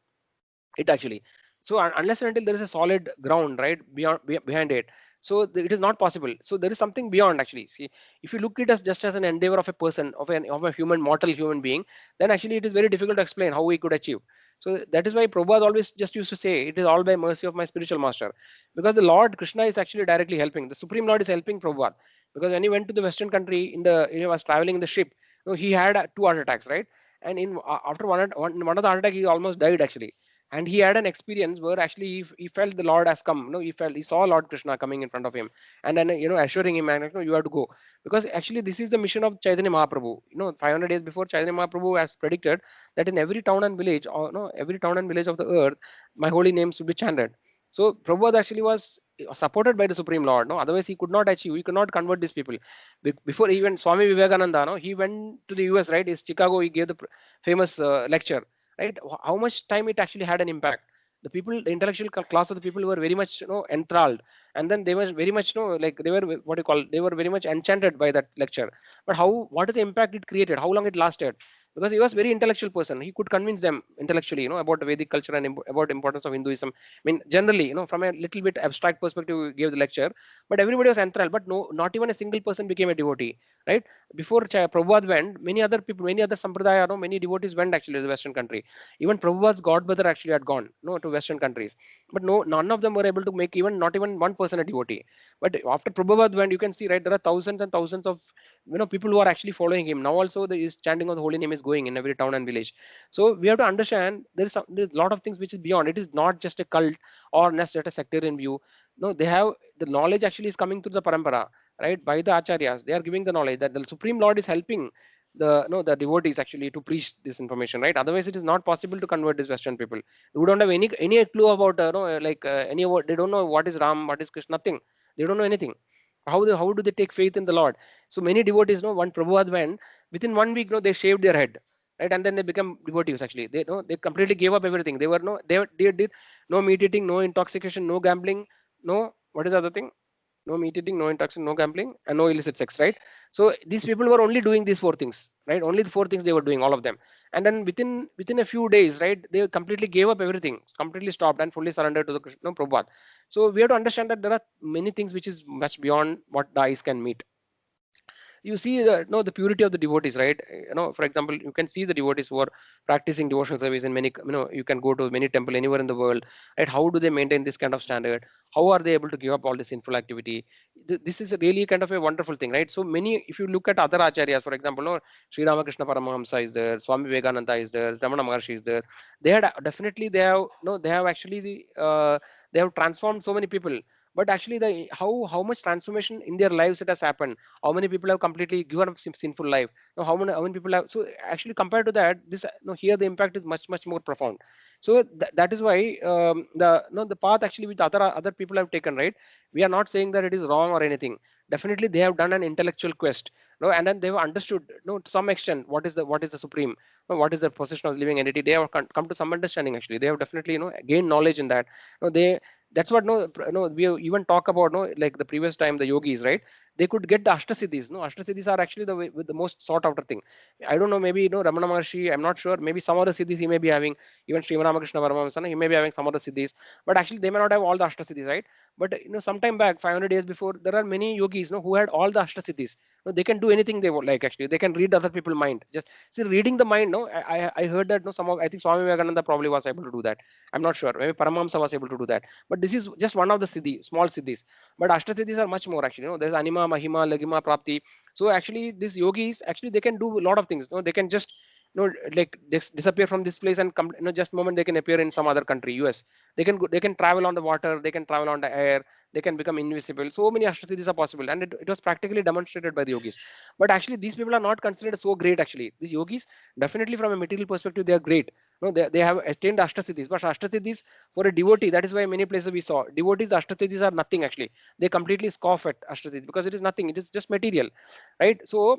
it actually. So unless and until there is a solid ground, right, behind it, so it is not possible. So there is something beyond actually. See, if you look at it as just as an endeavor of a person, of a human, mortal human being, then actually it is very difficult to explain how we could achieve. So that is why Prabhupada always just used to say, it is all by mercy of my spiritual master, because the Lord Krishna is actually directly helping. The Supreme Lord is helping Prabhupada, because when he went to the Western country he was traveling in the ship, he had two heart attacks, right? And after one of the heart attack, he almost died actually. And he had an experience where actually he felt the Lord has come. He saw Lord Krishna coming in front of him, and then assuring him, and you have to go, because actually this is the mission of Chaitanya Mahaprabhu. 500 years before, Chaitanya Mahaprabhu has predicted that in every town and village, or no, every town and village of the earth, my holy names will be chanted. So Prabhupada actually was supported by the Supreme Lord. No, otherwise he could not achieve. He could not convert these people. Before even Swami Vivekananda, he went to the US, right? Is Chicago. He gave the famous lecture, right? How much time it actually had an impact. The people, the intellectual class of the people were very much enthralled, and then they were very much like they were what you call, they were very much enchanted by that lecture. But what is the impact it created, how long it lasted? Because he was very intellectual person, he could convince them intellectually, about the Vedic culture and about importance of Hinduism. I mean, generally, from a little bit abstract perspective, he gave the lecture, but everybody was enthralled. But no, not even a single person became a devotee, right? Before Prabhupada went, many other people, many other sampradaya, many devotees went actually to the Western country. Even Prabhupada's godbrother actually had gone, to Western countries, but no, none of them were able to make even not even one person a devotee. But after Prabhupada went, you can see, right, there are thousands and thousands of people who are actually following him. Now also the is chanting of the holy name is going in every town and village. So we have to understand there's a lot of things which is beyond. It is not just a cult or just a sectarian view. No, they have the knowledge actually is coming through the parampara, right, by the acharyas. They are giving the knowledge that the Supreme Lord is helping the devotees actually to preach this information, right? Otherwise it is not possible to convert these Western people who don't have any clue about any, they don't know what is Ram, what is Krishna, nothing. They don't know anything. How do they take faith in the Lord? So many devotees, one Prabhupada went, within 1 week, they shaved their head, right? And then they become devotees actually. They completely gave up everything. They were they did no meat eating, no intoxication, no gambling, no, what is the other thing? No meat eating, no intoxication, no gambling, and no illicit sex, right? So these people were only doing these four things, right? Only the four things they were doing, all of them. And then within a few days, right, they completely gave up everything, completely stopped and fully surrendered to the Prabhupada. So we have to understand that there are many things which is much beyond what the eyes can meet. You see the purity of the devotees, right? For example, you can see the devotees who are practicing devotional service in many, you can go to many temple anywhere in the world, right? How do they maintain this kind of standard? How are they able to give up all this sinful activity? This is really kind of a wonderful thing, right? So many, if you look at other acharyas, for example, Sri Ramakrishna Paramahamsa is there, Swami Vivekananda is there, Ramana Maharshi is there. They had definitely, they have they have actually they have transformed so many people. But actually the how much transformation in their lives it has happened, how many people have completely given up sinful life. Now, how many people have, so actually compared to that, this here the impact is much more profound. So that is why the path actually which other people have taken, right? We are not saying that it is wrong or anything. Definitely they have done an intellectual quest, and then they have understood, to some extent, what is the supreme, what is the position of the living entity. They have come to some understanding actually. They have definitely gained knowledge in that. They, that's what we even talk about, like the previous time, the yogis, right? They could get the ashtasiddhis. Ashtasiddhis are actually with the most sought after thing. I don't know, maybe Ramana Maharshi, I'm not sure, maybe some other siddhis he may be having. Even Sri Ramakrishna Paramahamsa, he may be having some other siddhis, but actually they may not have all the ashtasiddhis, right? But sometime back, 500 years before, there are many yogis who had all the ashtasiddhis. They can do anything they would like actually. They can read other people's mind. Just see, reading the mind. I heard that some of, I think Swami Vivekananda probably was able to do that. I'm not sure, maybe Paramahamsa was able to do that. But this is just one of the siddhi, small siddhis. But ashtasiddhis are much more actually. There's anima, mahima, lagima, prapti. So actually, these yogis actually they can do a lot of things. They can just like disappear from this place and come. Just moment they can appear in some other country, US. they can travel on the water, they can travel on the air, they can become invisible. So many Ashtasiddhis are possible, and it was practically demonstrated by the yogis. But actually, these people are not considered so great. Actually, these yogis, definitely from a material perspective, they are great. No, they have attained Ashtasiddhis, but Ashtasiddhis for a devotee, that is why many places we saw devotees, Ashtasiddhis are nothing actually. They completely scoff at Ashtasiddhis because it is nothing. It is just material, right? So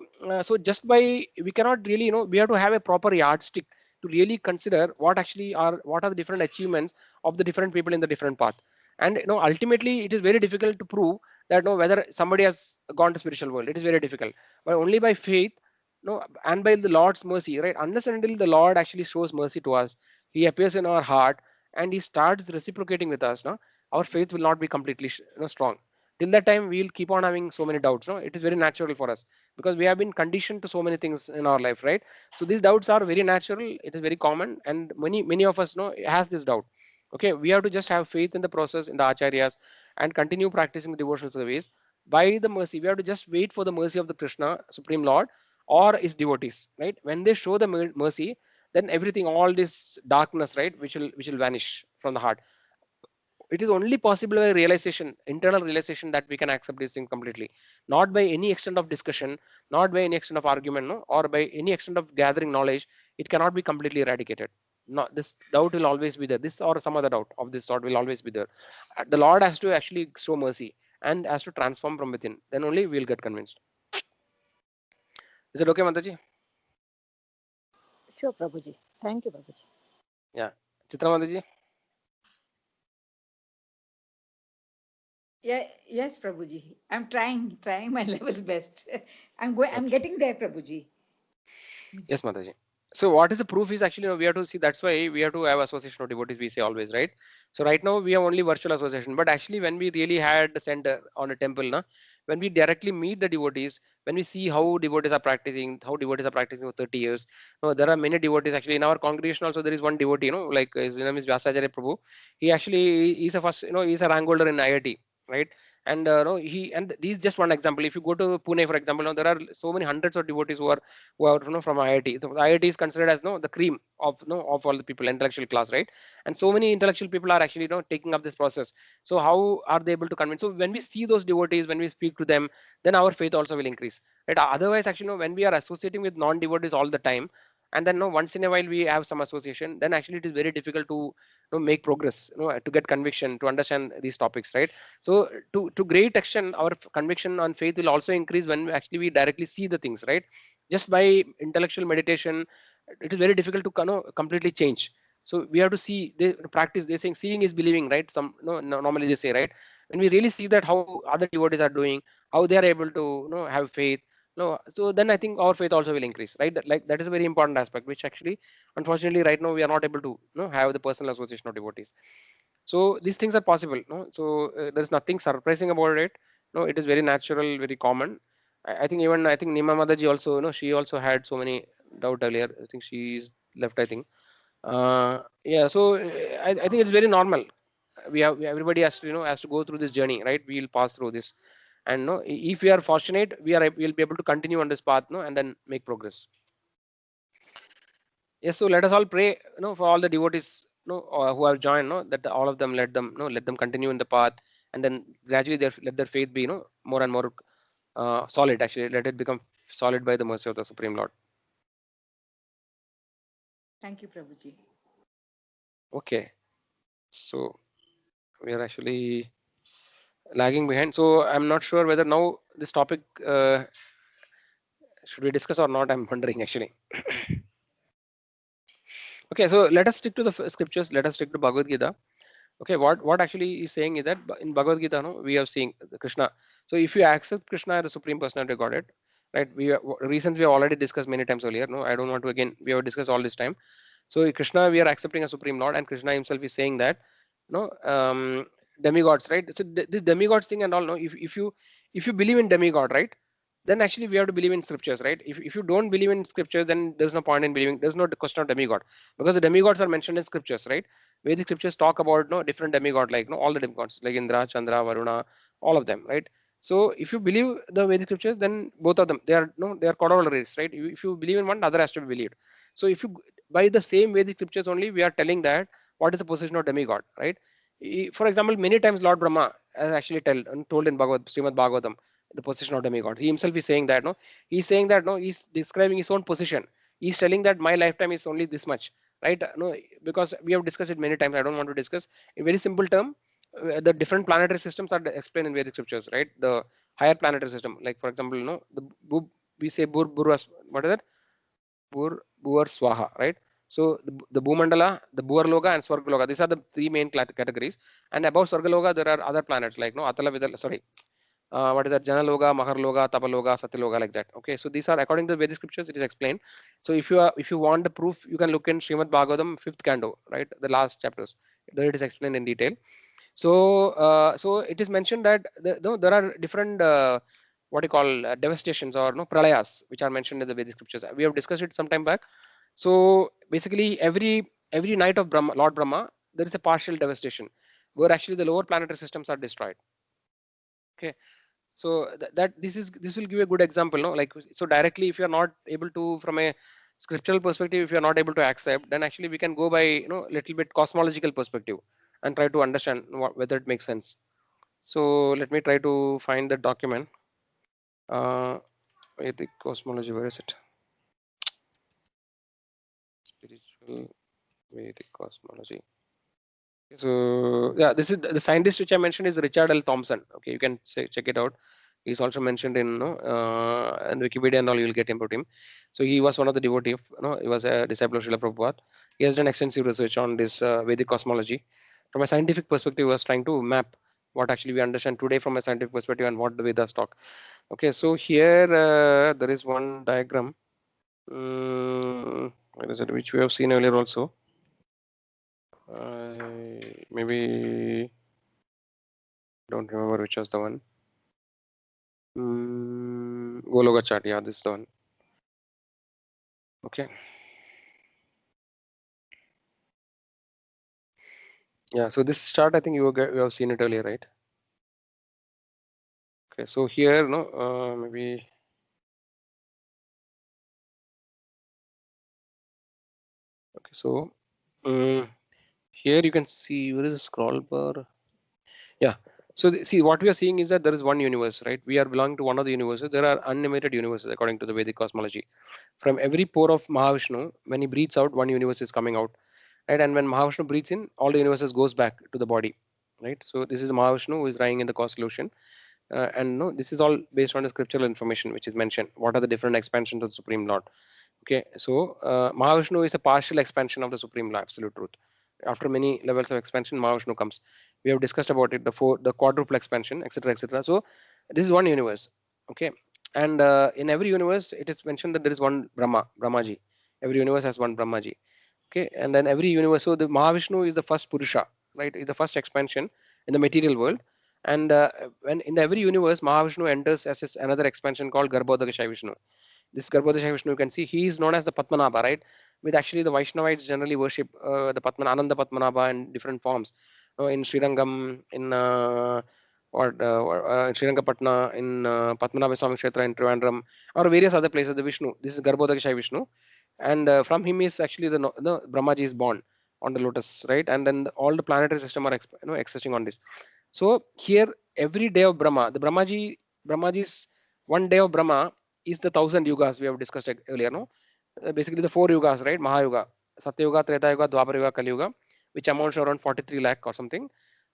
just by, we cannot really, we have to have a proper yardstick to really consider what are the different achievements of the different people in the different path. And ultimately it is very difficult to prove that whether somebody has gone to spiritual world. It is very difficult, but only by faith, and by the Lord's mercy, right? Unless and until the Lord actually shows mercy to us, He appears in our heart and He starts reciprocating with us, no, our faith will not be completely strong. Till that time, we'll keep on having so many doubts. No, it is very natural for us because we have been conditioned to so many things in our life, right? So these doubts are very natural. It is very common, and many of us know has this doubt. Okay, we have to just have faith in the process, in the acharyas, and continue practicing the devotional service. By the mercy, we have to just wait for the mercy of the Krishna, Supreme Lord, or His devotees, right? When they show the mercy, then everything, all this darkness, right, which will vanish from the heart. It is only possible by realization, internal realization, that we can accept this thing completely, not by any extent of discussion, not by any extent of argument, no, or by any extent of gathering knowledge. It cannot be completely eradicated. No, this doubt will always be there, this or some other doubt of this sort will always be there. The Lord has to actually show mercy and has to transform from within, then only we will get convinced. Is it okay, Mataji? Sure, Prabhuji. Thank you, Prabhuji. Yeah, Chitra Mataji. Yeah, yes, Prabhuji. I'm trying my level best. I'm Okay. getting there, Prabhuji. Yes, Mataji. So what is the proof is actually, we have to see, that's why we have to have association of devotees, we say always, right? So right now we have only virtual association, but actually when we really had the center on a temple, na, when we directly meet the devotees, when we see how devotees are practicing, for 30 years. No, there are many devotees actually in our congregation also. There is one devotee, like his name is Vyasacharya Prabhu. He actually he's a first, he's a rank holder in IIT, right? And no, he's just one example. If you go to Pune, for example, there are so many hundreds of devotees who are from IIT. So IIT is considered as the cream of of all the people, intellectual class, right? And so many intellectual people are actually taking up this process. So how are they able to convince? So when we see those devotees, when we speak to them, then our faith also will increase, right? Otherwise, actually, when we are associating with non-devotees all the time, and then once in a while we have some association, then actually it is very difficult to make progress, to get conviction, to understand these topics, right? So to great extent, our conviction on faith will also increase when actually we directly see the things, right? Just by intellectual meditation, it is very difficult to completely change. So we have to see, they practice, they're saying seeing is believing, right? Some normally they say, right? When we really see that how other devotees are doing, how they are able to have faith, so then I think our faith also will increase, right? That is a very important aspect, which actually unfortunately right now we are not able to have the personal association of devotees. So these things are possible, no? So there's nothing surprising about it. No, it is very natural, very common. I think even I think Nima Madaji also, she also had so many doubt earlier. I think she's left, I think. Yeah, so I think it's very normal. Everybody has to has to go through this journey, right? We'll pass through this, and no, if we are fortunate, we'll be able to continue on this path, no, and then make progress. Yes, so let us all pray, for all the devotees, who have joined, that all of them, let them continue in the path, and then gradually let their faith be, more and more solid. Actually, let it become solid by the mercy of the Supreme Lord. Thank you, Prabhuji. Okay, so we are actually lagging behind. So I'm not sure whether now this topic should we discuss or not. I'm wondering actually. Okay, so let us stick to the scriptures. Let us stick to Bhagavad Gita. Okay, what actually is saying is that in Bhagavad Gita, we have seen Krishna. So if you accept Krishna as the Supreme Personality of Godhead, right? Reasons we have already discussed many times earlier. No, I don't want to again. We have discussed all this time. So Krishna, we are accepting a Supreme Lord, and Krishna himself is saying that, demigods, right? So this demigods thing and all. No, if you believe in demigod, right? Then actually we have to believe in scriptures, right? If you don't believe in scripture, then there's no point in believing. There's no question of demigod, because the demigods are mentioned in scriptures, right? Vedic scriptures talk about different demigod, like all the demigods, like Indra, Chandra, Varuna, all of them, right? So if you believe the Vedic scriptures, then both of them, they are they are corollaries, right? If you believe in one, the other has to be believed. So if you by the same Vedic scriptures only, we are telling that what is the position of demigod, right? For example, many times Lord Brahma has actually told in Srimad Bhagavatam the position of demigods. He himself is saying that, no, he's saying that, no, he's describing his own position. He's telling that my lifetime is only this much, right? No, because we have discussed it many times. I don't want to discuss in very simple term. The different planetary systems are explained in various scriptures, right? The higher planetary system, like for example, we say what is that? Bhur Swaha, right? So the Bhumandala, the Bhuvarloka and Swargaloka, these are the three main categories. And above Swargaloka, there are other planets like, no, Atala Vidala, sorry, what is that? Janaloga, Maharloga, Tapaloga, Satyaloga, like that. Okay, so these are according to the Vedic scriptures. It is explained. So if you want the proof, you can look in Srimad Bhagavatam 5th canto, right? The last chapters. There it is explained in detail. So so it is mentioned that there are different what you call devastations or no pralayas which are mentioned in the Vedic scriptures. We have discussed it some time back. So basically, every night of Brahma, Lord Brahma, there is a partial devastation where actually the lower planetary systems are destroyed. Okay, so this will give a good example, no? Like, so directly, if you are not able to, from a scriptural perspective, if you are not able to accept, then actually we can go by, you know, little bit cosmological perspective and try to understand whether it makes sense. So let me try to find the document. Vedic cosmology, where is it? Spiritual Vedic cosmology. So yeah, this is the scientist which I mentioned is Richard L. Thompson. Okay, you can check it out. He's also mentioned in in Wikipedia and all. You will get about him. So he was one of the devotee of, he was a disciple of Srila Prabhupada. He has done extensive research on this Vedic cosmology. From a scientific perspective, he was trying to map what actually we understand today from a scientific perspective and what the Vedas talk. Okay, so here there is one diagram. Where is it? Which we have seen earlier also. Maybe don't remember which was the one. Gologa chart, yeah, this is the one. Okay. Yeah, so this chart, I think you have seen it earlier, right? Okay, so here, no, maybe. Okay, so here you can see where is the scroll bar. Yeah. So see, what we are seeing is that there is one universe, right? We are belonging to one of the universes. There are unlimited universes according to the Vedic cosmology. From every pore of Mahavishnu, when he breathes out, one universe is coming out, right? And when Mahavishnu breathes in, all the universes goes back to the body, right? So this is Mahavishnu who is lying in the costal ocean. And no, this is all based on the scriptural information which is mentioned. What are the different expansions of the Supreme Lord? Okay, so Mahavishnu is a partial expansion of the Supreme Law, absolute truth. After many levels of expansion, Mahavishnu comes. We have discussed about it, the quadruple expansion, etc., etc. So this is one universe. Okay, and in every universe, it is mentioned that there is one Brahmaji. Every universe has one Brahmaji. Okay, and then every universe. So the Mahavishnu is the first Purusha, right? Is the first expansion in the material world. And when in every universe, Mahavishnu enters as another expansion called Garbhodakashayi Vishnu. This Garbhodakashayi Vishnu, you can see he is known as the Padmanabha, right? With actually the Vaishnavites generally worship the Ananda Padmanabha in different forms. In Srirangam, in Srirangapatna, in Padmanabha Swami Kshetra in Trivandrum, or various other places, the Vishnu. This is Garbhodakashayi Vishnu. And from him is actually the Brahmaji is born on the lotus, right? And then all the planetary system are existing on this. So here, every day of Brahma, the Brahmaji's one day of Brahma is the 1000 yugas we have discussed earlier, no? Basically the 4 yugas, right? Mahayuga, Satyuga, Treta Yuga, Dwapara Yuga, Kali Yuga, which amounts to around 43 lakh or something.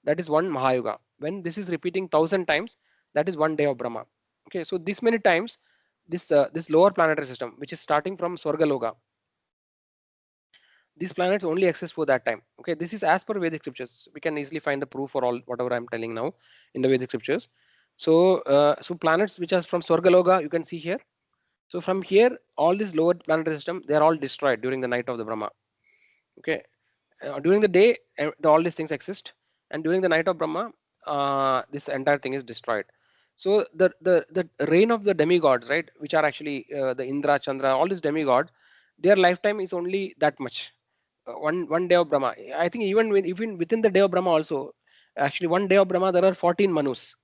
That is one Mahayuga. When this is repeating 1000 times, that is one day of Brahma. Okay, so this many times, this lower planetary system, which is starting from Swargaloka, these planets only exist for that time. Okay, this is as per Vedic scriptures. We can easily find the proof for all whatever I'm telling now in the Vedic scriptures. So so planets which are from Swargaloka, you can see here. So from here, all this lower planetary system, they are all destroyed during the night of the Brahma. Okay, during the day, all these things exist, and during the night of Brahma, this entire thing is destroyed. So the reign of the demigods, right, which are actually the Indra, Chandra, all these demigods, their lifetime is only that much. One day of Brahma. I think even within the day of Brahma also, actually one day of Brahma there are 14 Manus.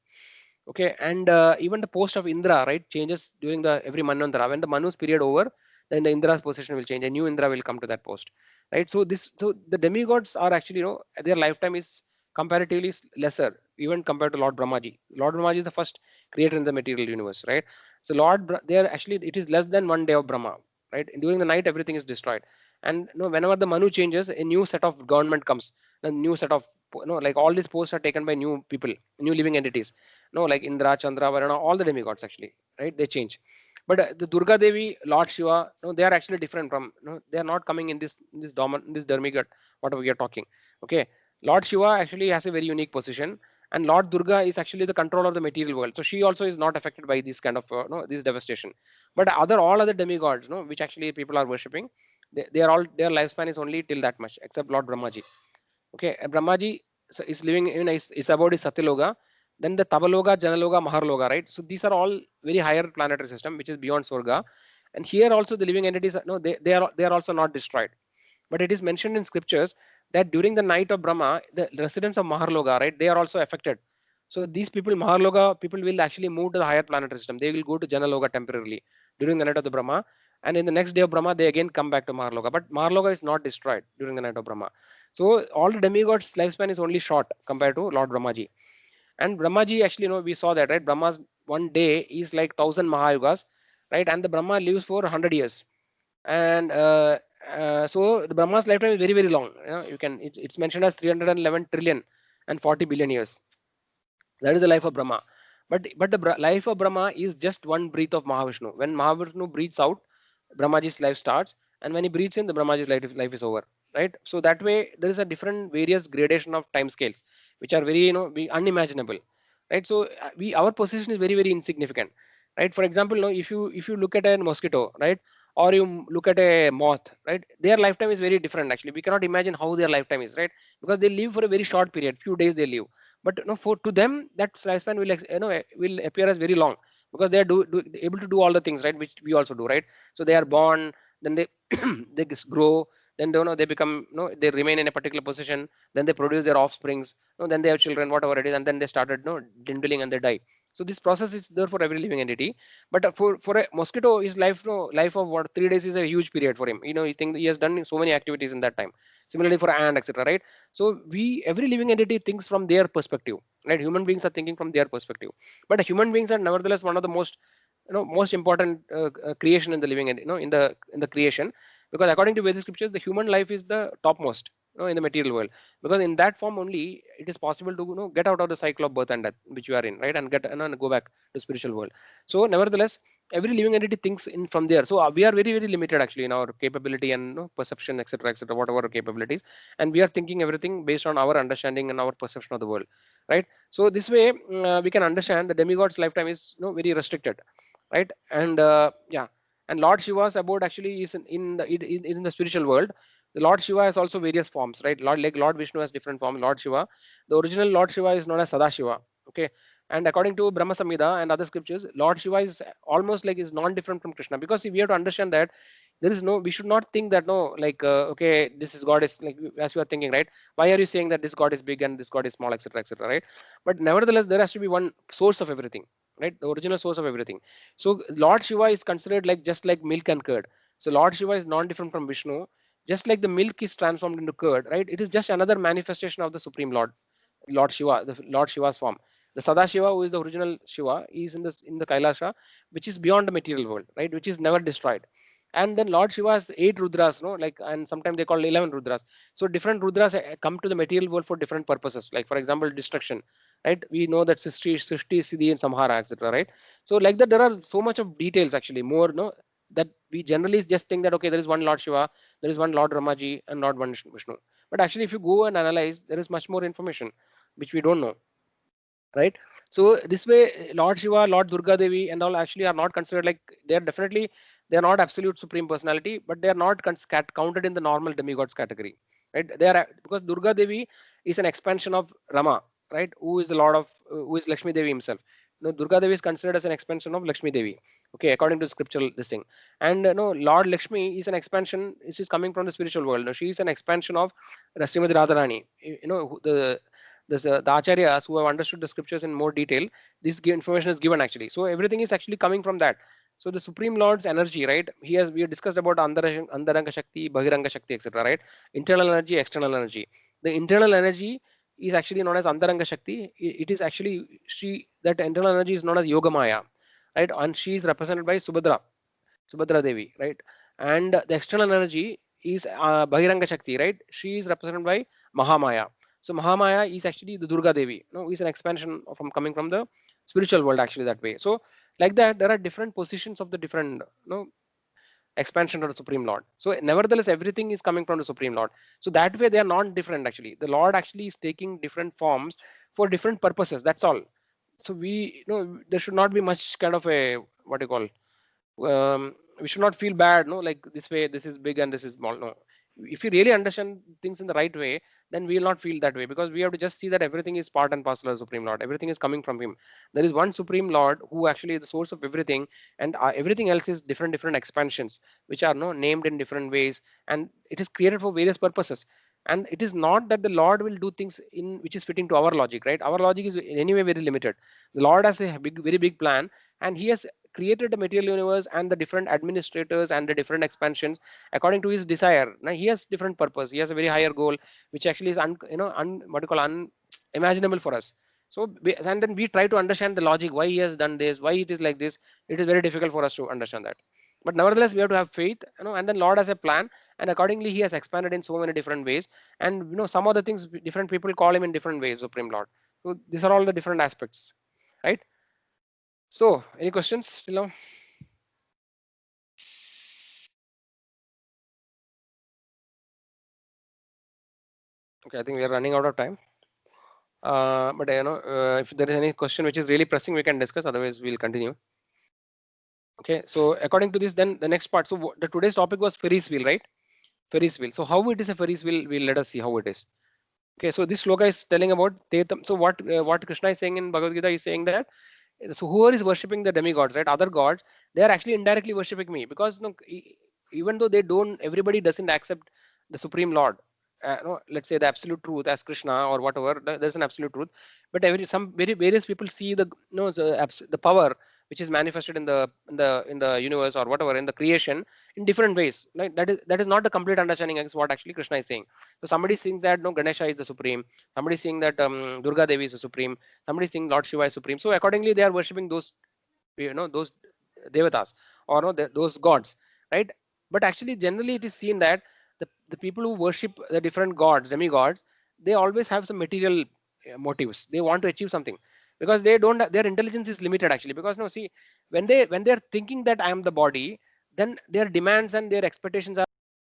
Okay, and even the post of Indra, right, changes during the every Manvantara. When the Manu's period over, then the Indra's position will change. A new Indra will come to that post. right? So the demigods are actually, their lifetime is comparatively lesser even compared to Lord Brahmaji. Lord Brahmaji is the first creator in the material universe, right? So they are actually, it is less than one day of Brahma, right? During the night everything is destroyed, and whenever the Manu changes, a new set of government comes, a new set of, like all these posts are taken by new people, new living entities, like Indra, Chandra, Varuna, all the demigods actually, right? They change. But the Durga Devi, Lord Shiva, they are actually different from, they are not coming in this demigod, whatever we are talking. Okay, Lord Shiva actually has a very unique position, and Lord Durga is actually the control of the material world. So she also is not affected by this kind of, this devastation. But all other demigods, which actually people are worshipping, they are all, their lifespan is only till that much, except Lord Brahmaji. Okay, and Brahmaji is living in, is about his Satyaloka, then the Tabaloga, Janaloga, Maharloga, right? So these are all very higher planetary system, which is beyond Swarga. And here also the living entities, no, they are also not destroyed. But it is mentioned in scriptures that during the night of Brahma, the residents of Maharloga, right, they are also affected. So these people, Maharloga people, will actually move to the higher planetary system. They will go to Janaloga temporarily during the night of the Brahma, and in the next day of Brahma, they again come back to Maharloga. But Maharloga is not destroyed during the night of Brahma. So all the demigods' lifespan is only short compared to Lord Brahmaji. And Brahmaji actually, we saw that, right? Brahma's one day is like 1,000 Mahayugas, right? And the Brahma lives for 100 years. And so the Brahma's lifetime is very, very long. It's mentioned as 311 trillion and 40 billion years. That is the life of Brahma. But the life of Brahma is just one breath of Mahavishnu. When Mahavishnu breathes out, Brahmaji's life starts, and when he breathes in, the Brahmaji's life is over. Right. So that way there is a different various gradation of time scales, which are very, unimaginable. Right. So our position is very, very insignificant. Right. For example, if you look at a mosquito, right, or you look at a moth, right, their lifetime is very different. Actually, we cannot imagine how their lifetime is, right, because they live for a very short period, few days they live. But for to them that lifespan will appear as very long, because they are able to do all the things, right, which we also do, right? So they are born, then they they just grow, then they become, they remain in a particular position, then they produce their offsprings, then they have children, whatever it is, and then they started, dwindling, and they die. So this process is there for every living entity. But for a mosquito, his life of what, 3 days is a huge period for him. You think he has done so many activities in that time. Similarly for ant, etc., right? So every living entity thinks from their perspective, right? Human beings are thinking from their perspective, but human beings are nevertheless one of the most important creation in the living, and in the creation, because according to Vedic scriptures, the human life is the topmost, in the material world, because in that form only it is possible to, get out of the cycle of birth and death which you are in, right, and get, and go back to spiritual world. So nevertheless, every living entity thinks in from there. So we are very, very limited actually in our capability and, perception, etc., etc., whatever our capabilities, and we are thinking everything based on our understanding and our perception of the world, right? So this way, we can understand the demigod's lifetime is, very restricted, right? And yeah, and Lord Shiva's abode actually is in the spiritual world. The Lord Shiva has also various forms, right? Lord Vishnu has different form. Lord Shiva, the original Lord Shiva is known as Sadashiva. Okay, and according to Brahma Samhita and other scriptures, Lord Shiva is almost like is non-different from Krishna, because see, we have to understand that there is no, we should not think that, no, like, okay, this is God is like, as you are thinking, right? Why are you saying that this God is big and this God is small, etc., etc., right? But nevertheless, there has to be one source of everything, right? The original source of everything. So Lord Shiva is considered like just like milk and curd. So Lord Shiva is non-different from Vishnu. Just like the milk is transformed into curd, right? It is just another manifestation of the Supreme Lord, Lord Shiva, the Lord Shiva's form. The Sadashiva, who is the original Shiva, is in the Kailasha, which is beyond the material world, right? Which is never destroyed. And then Lord Shiva has 8 Rudras, no, like, and sometimes they call 11 Rudras. So different Rudras come to the material world for different purposes. Like for example, destruction, right? We know that Srishti, Siddhi, and Samhara, etc., right? So like that, there are so much of details actually, more, no, that we generally just think that okay, there is one Lord Shiva, there is one Lord Ramaji, and not one Vishnu. But actually, if you go and analyze, there is much more information which we don't know, right? So this way, Lord Shiva, Lord Durga Devi, and all actually are not considered like, they are definitely, they are not absolute supreme personality, but they are not counted in the normal demigods category, right? They are, because Durga Devi is an expansion of Rama, right? Who is the Lord of, who is Lakshmi Devi himself. No, Durga Devi is considered as an expansion of Lakshmi Devi, okay, according to scriptural this thing. And no, Lord Lakshmi is an expansion. This is coming from the spiritual world. No, she is an expansion of Srimati Radharani. The acharyas who have understood the scriptures in more detail, this information is given actually. So everything is actually coming from that. So the Supreme Lord's energy, right? We have discussed about Andaranga Shakti, Bahiranga Shakti, etc. Right? Internal energy, external energy. The internal energy is actually known as Andaranga Shakti. It is actually that internal energy is known as Yogamaya, right? And she is represented by Subhadra Devi, right? And the external energy is Bahiranga Shakti, right? She is represented by Mahamaya. So Mahamaya is actually the Durga Devi, is an expansion from coming from the spiritual world actually that way. So like that, there are different positions of the different, expansion of the Supreme Lord. So nevertheless, everything is coming from the Supreme Lord. So that way they are not different actually. The Lord actually is taking different forms for different purposes. That's all. So there should not be much kind of a what you call we should not feel bad, no, like this way, this is big and this is small. No, if you really understand things in the right way, then we will not feel that way, because we have to just see that everything is part and parcel of the Supreme Lord. Everything is coming from Him. There is one Supreme Lord who actually is the source of everything, and everything else is different expansions, which are no named in different ways, and it is created for various purposes. And it is not that the Lord will do things in which is fitting to our logic, right? Our logic is in any way very limited. The Lord has a very big plan, and He has created the material universe and the different administrators and the different expansions according to his desire. Now he has different purpose. He has a very higher goal, which actually is what you call unimaginable for us. So and then we try to understand the logic why he has done this, why it is like this. It is very difficult for us to understand that. But nevertheless, we have to have faith, and then Lord has a plan, and accordingly He has expanded in so many different ways. And some of the things different people call Him in different ways, Supreme Lord. So these are all the different aspects, right? So, any questions till now? Okay, I think we are running out of time. But if there is any question which is really pressing, we can discuss. Otherwise, we'll continue. Okay, so according to this, then the next part. So the today's topic was Ferris wheel, right? Ferris wheel. So how it is a Ferris wheel? We'll let us see how it is. Okay, so this sloka is telling about Tetam. So what Krishna is saying in Bhagavad Gita is saying that so whoever is worshipping the demigods, right, other gods, they are actually indirectly worshipping me, because even though they don't, everybody doesn't accept the Supreme Lord. Let's say the absolute truth as Krishna or whatever. There's an absolute truth, but some very various people see the power which is manifested in the universe or whatever in the creation in different ways. Right? That is not the complete understanding as what actually Krishna is saying. So somebody saying that no, Ganesha is the supreme. Somebody saying that Durga Devi is the supreme. Somebody saying Lord Shiva is supreme. So accordingly, they are worshipping those devatas or those gods, right? But actually, generally, it is seen that the people who worship the different gods, demigods, they always have some material motives. They want to achieve something, because they don't. Their intelligence is limited actually. Because no, see, when they're thinking that I am the body, then their demands and their expectations are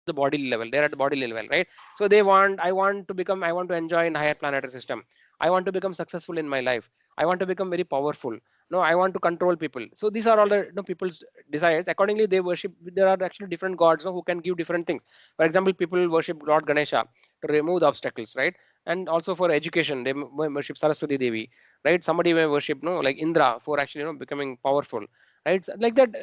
the body level. They're at the body level, right? So I want to enjoy in higher planetary system. I want to become successful in my life. I want to become very powerful. No, I want to control people. So these are all the people's desires. Accordingly, they worship. There are actually different gods, who can give different things. For example, people worship Lord Ganesha to remove the obstacles, right? And also for education, they worship Saraswati Devi, right? Somebody may worship, like Indra for actually, becoming powerful, right? So like that,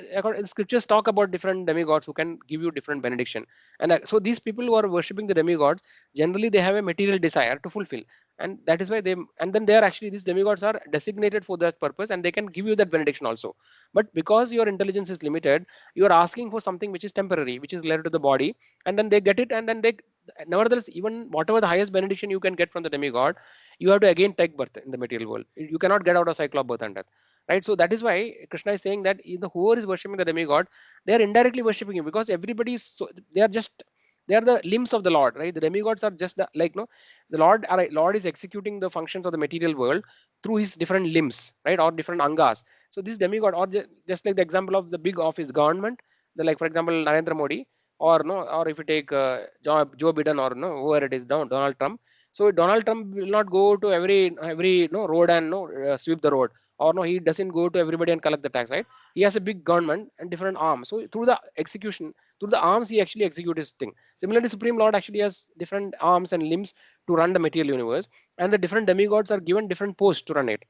scriptures talk about different demigods who can give you different benediction. And so these people who are worshipping the demigods, generally they have a material desire to fulfill, and that is why and then they are actually, these demigods are designated for that purpose, and they can give you that benediction also. But because your intelligence is limited, you are asking for something which is temporary, which is related to the body, and then they get it, and then they nevertheless, even whatever the highest benediction you can get from the demigod, you have to again take birth in the material world. You cannot get out of cycle of birth and death, right? So that is why Krishna is saying that whoever is worshipping the demigod, they are indirectly worshipping him, because everybody is they are the limbs of the Lord, right? The demigods are just the Lord is executing the functions of the material world through his different limbs, right, or different angas. So this demigod, or just like the example of the big office government, like for example Narendra Modi, or no, or if you take Joe Biden, or no, whoever it is, Donald Trump. So Donald Trump will not go to every road and sweep the road, or no, he doesn't go to everybody and collect the tax, right? He has a big government and different arms. So through the execution, through the arms, he actually executes his thing. Similarly, Supreme Lord actually has different arms and limbs to run the material universe, and the different demigods are given different posts to run it.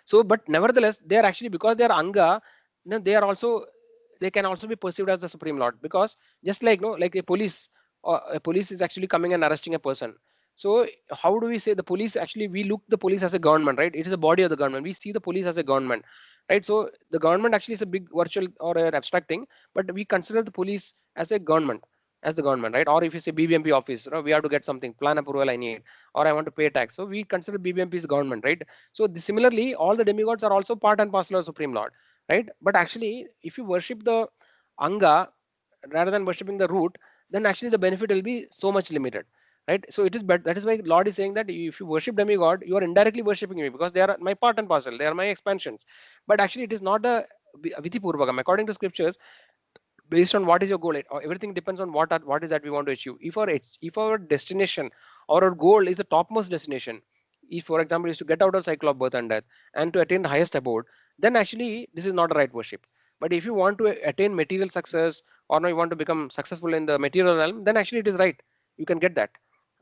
So, but nevertheless, they are actually, because they are anga, they can also be perceived as the Supreme Lord, because just like like a police is actually coming and arresting a person. So how do we say the police? Actually, we look the police as a government, right? It is a body of the government. We see the police as a government, right? So the government actually is a big virtual or an abstract thing, but we consider the police as a government, as the government, right? Or if you say BBMP office, we have to get something, plan approval I need, or I want to pay tax. So we consider BBMP as government, right? So similarly, all the demigods are also part and parcel of Supreme Lord, right? But actually, if you worship the Anga rather than worshipping the root, then actually the benefit will be so much limited, right? So it is better. That is why Lord is saying that if you worship demigod, you are indirectly worshipping me, because they are my part and parcel, they are my expansions. But actually it is not a Viti Purvakam. According to scriptures, based on what is your goal, everything depends on what is that we want to achieve. If our destination or our goal is the topmost destination, if for example is to get out of cycle of birth and death and to attain the highest abode, then actually this is not the right worship. But if you want to attain material success, or no, you want to become successful in the material realm, then actually it is right, you can get that.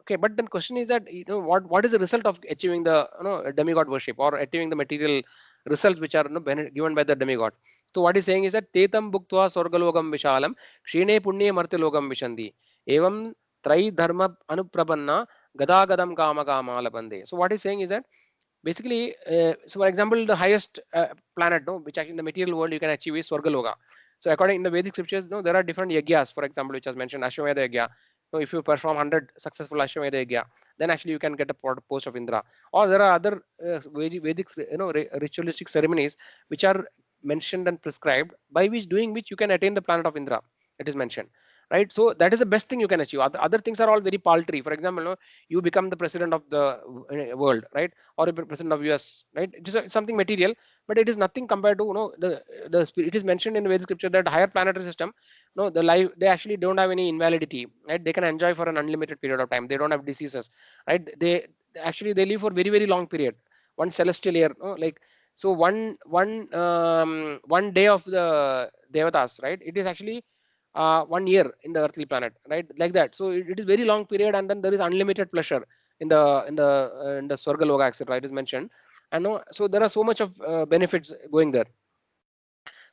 Okay, but then question is that, what is the result of achieving the demigod worship or achieving the material results which are given by the demigod? So what he's saying is that Tetam Bhuktva Swargalogam Vishalam Kshine Punye Martilogam Vishandi Evam Trai Dharma Anuprabanna Gadagadam Kama Kama Alabande. So what he's saying is that basically, so for example, the highest planet, which actually in the material world you can achieve is Swargaloka. So according in the Vedic scriptures, there are different yagyas, for example, which was mentioned, Ashwamedha yagya. So if you perform 100 successful Ashwamedha yagya, then actually you can get a post of Indra. Or there are other Vedic, ritualistic ceremonies which are mentioned and prescribed, by doing which you can attain the planet of Indra. It is mentioned, right? So that is the best thing you can achieve. Other things are all very paltry. For example, you become the president of the world, right? Or a president of US, right? It is something material, but it is nothing compared to the spirit. It is mentioned in the Vedic scripture that higher planetary system, the life, they actually don't have any invalidity, right? They can enjoy for an unlimited period of time. They don't have diseases, right? They actually they live for very very long period. One celestial year, like so one day of the devatas, right? It is actually 1 year in the earthly planet, right? Like that. So it is very long period, and then there is unlimited pleasure in the Swargaloka, etc. It is mentioned, and so there are so much of benefits going there.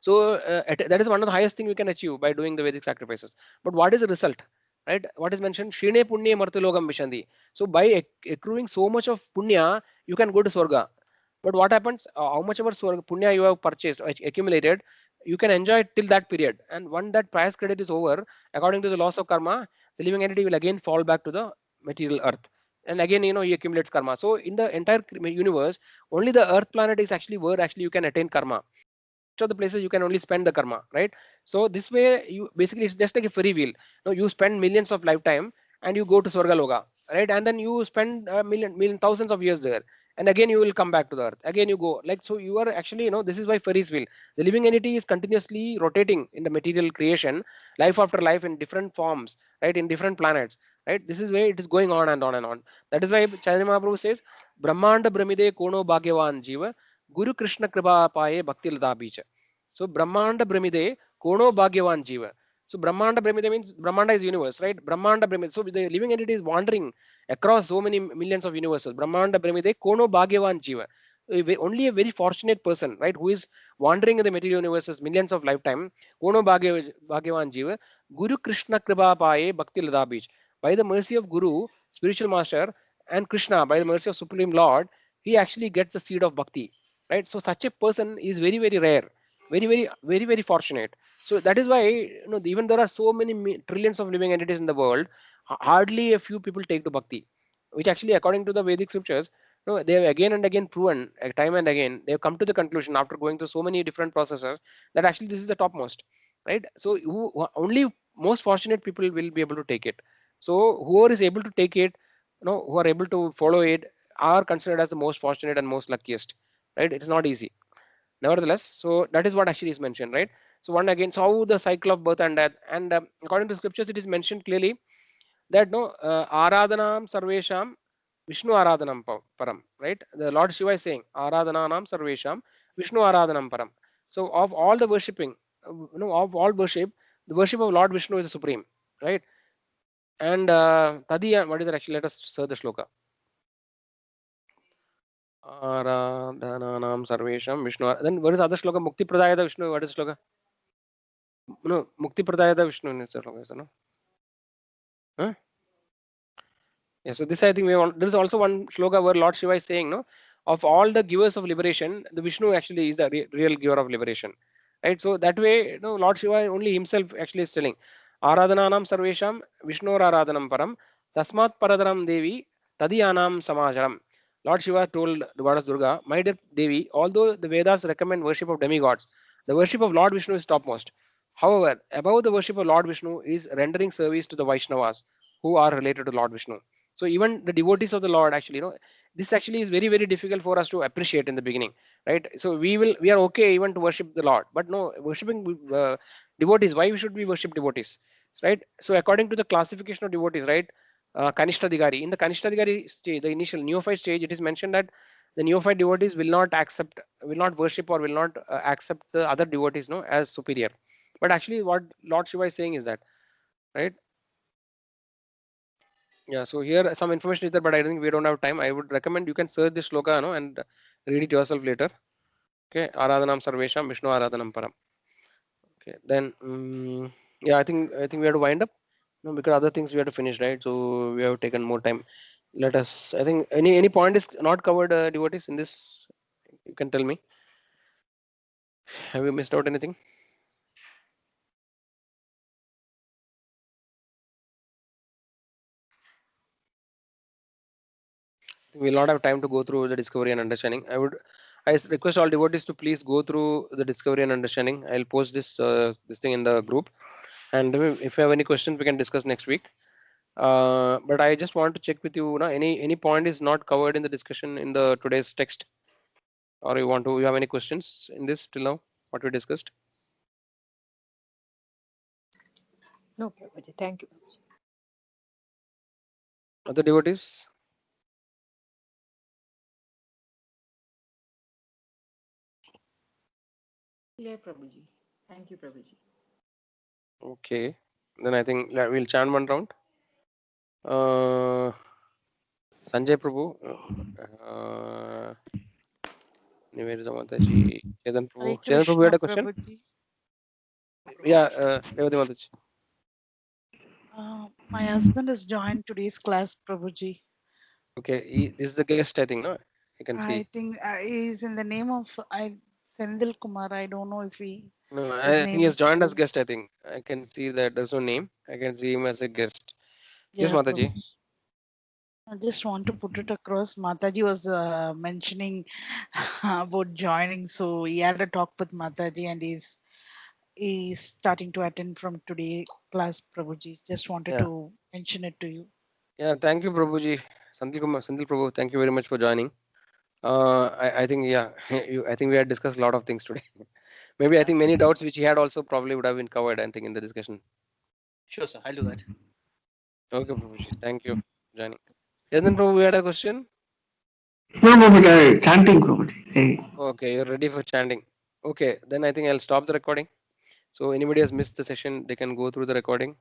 So that is one of the highest thing we can achieve by doing the Vedic sacrifices. But what is the result, right? What is mentioned? Shine punye martilogam vishandi. So by accruing so much of punya, you can go to Swarga. But what happens? How much ever punya you have purchased or accumulated, you can enjoy it till that period. And when that price credit is over, according to the laws of karma, the living entity will again fall back to the material earth. And again, he accumulates karma. So in the entire universe, only the earth planet is actually where actually you can attain karma. Of the places you can only spend the karma, right? So this way, you basically it's just like a free wheel. You spend millions of lifetime and you go to Swargaloka, right? And then you spend a million thousands of years there, and again you will come back to the earth. Again you go, like, so you are actually, this is why Ferris wheel. The living entity is continuously rotating in the material creation, life after life in different forms, right? In different planets, right? This is why it is going on and on and on. That is why Chaitanya Mahaprabhu says, Brahmanda Brahmide Kono Bhagyavan Jiva Guru Krishna Kripa Paye Bhakti Lada Bija. So Brahmanda Brahmide Kono Bhagyavan Jiva. So Brahmanda Brahmide means Brahmanda is universe, right? Brahmanda Brahmide. So the living entity is wandering across so many millions of universes. Brahmanda Brahmide Kono Bhagyavan Jiva. Only a very fortunate person, right, who is wandering in the material universes millions of lifetime. Kono Bhagyavan Jiva Guru Krishna Kripa Paye Bhakti Lada Bij. By the mercy of Guru, spiritual master, and Krishna, by the mercy of Supreme Lord, he actually gets the seed of bhakti, right? So such a person is very very rare, very very very very fortunate. So that is why, even there are so many trillions of living entities in the world, hardly a few people take to bhakti, which actually according to the Vedic scriptures, they have again and again proven, time and again they have come to the conclusion after going through so many different processes, that actually this is the topmost, right? So only most fortunate people will be able to take it. So whoever is able to take it, who are able to follow it, are considered as the most fortunate and most luckiest, right? It is not easy, nevertheless. So that is what actually is mentioned, right? So one again, so how the cycle of birth and death, and according to scriptures it is mentioned clearly that aradhanam sarvesham Vishnu aradhanam param, right? The Lord Shiva is saying aradhananam sarvesham Vishnu aradhanam param. So of all the worshipping, of all worship, the worship of Lord Vishnu is the supreme, right? And tadiya, what is it actually? Let us search the shloka. Aradhananam sarvesham Vishnu. Then what is other shloka? Mukti pradayata Vishnu. What is shloka? No, Mukti pradayata Vishnu is the shloka, no? Huh? Yeah, so this I think there is also one shloka where Lord Shiva is saying, no, of all the givers of liberation, the Vishnu actually is the real giver of liberation, right? So that way, Lord Shiva only himself actually is telling, Aradhananam sarvesham Vishnu Aradhanam param tasmat paradaram devi tadiyanam samajaram. Lord Shiva told the goddess Durga, my dear Devi, although the Vedas recommend worship of demigods, the worship of Lord Vishnu is topmost. However, above the worship of Lord Vishnu is rendering service to the Vaishnavas who are related to Lord Vishnu. So even the devotees of the Lord actually, this actually is very, very difficult for us to appreciate in the beginning, right? So we are okay even to worship the Lord, but no, worshiping devotees, why we should we worship devotees, right? So according to the classification of devotees, right, Kanishtadhikari, in the Kanishtadhikari stage, the initial neophyte stage, it is mentioned that the neophyte devotees will not worship or will not accept the other devotees, no, as superior. But actually, what Lord Shiva is saying is that, right? Yeah, so here some information is there, but I think we don't have time. I would recommend you can search this shloka, and read it yourself later. Okay, Aradhanam Sarvesham Vishnu Aradhanam Param. Okay, then yeah, I think we have to wind up, because other things we have to finish, right? So we have taken more time. Let us. I think any point is not covered, devotees, in this. You can tell me. Have you missed out anything? We will not have time to go through the discovery and understanding. I request all devotees to please go through the discovery and understanding. I'll post this thing in the group, and if you have any questions, we can discuss next week. But I just want to check with you. Any point is not covered in the discussion in the today's text, or you have any questions in this till now? What we discussed? No, Prabhuji. Thank you. Prabhuji. Other devotees? Clear, Prabhuji. Thank you, Prabhuji. Okay, then I think we'll chant one round. Sanjay Prabhu, Nivedita Mataji, Chetan Hare Prabhu. Chetan Prabhu, you had Krishna a question? Prabhuji. Yeah, Nivedita Mataji. My husband has joined today's class, Prabhuji. Okay, this is the guest, I think, no? You can see. I think he's in the name of Sendil Kumar. I don't know if No, his I think he name has is. joined as guest, I think. I can see that there's no name. I can see him as a guest. Yes, Yeah, Mataji. Prabhuji. I just want to put it across. Mataji was mentioning about joining, so he had a talk with Mataji, and he's starting to attend from today class, Prabhuji. Just wanted Yeah. to mention it to you. Yeah, thank you, Prabhuji. Sandil Prabhu, thank you very much for joining. I think, yeah, I think we had discussed a lot of things today. Maybe I think many doubts which he had also probably would have been covered, I think, in the discussion. Sure, sir. I'll do that. Okay, Prabhuji. Thank you for joining. Yadin Prabhu, we had a question? No, Prabhuji, chanting, Prabhuji. Okay, you're ready for chanting. Okay, then I think I'll stop the recording. So anybody has missed the session, they can go through the recording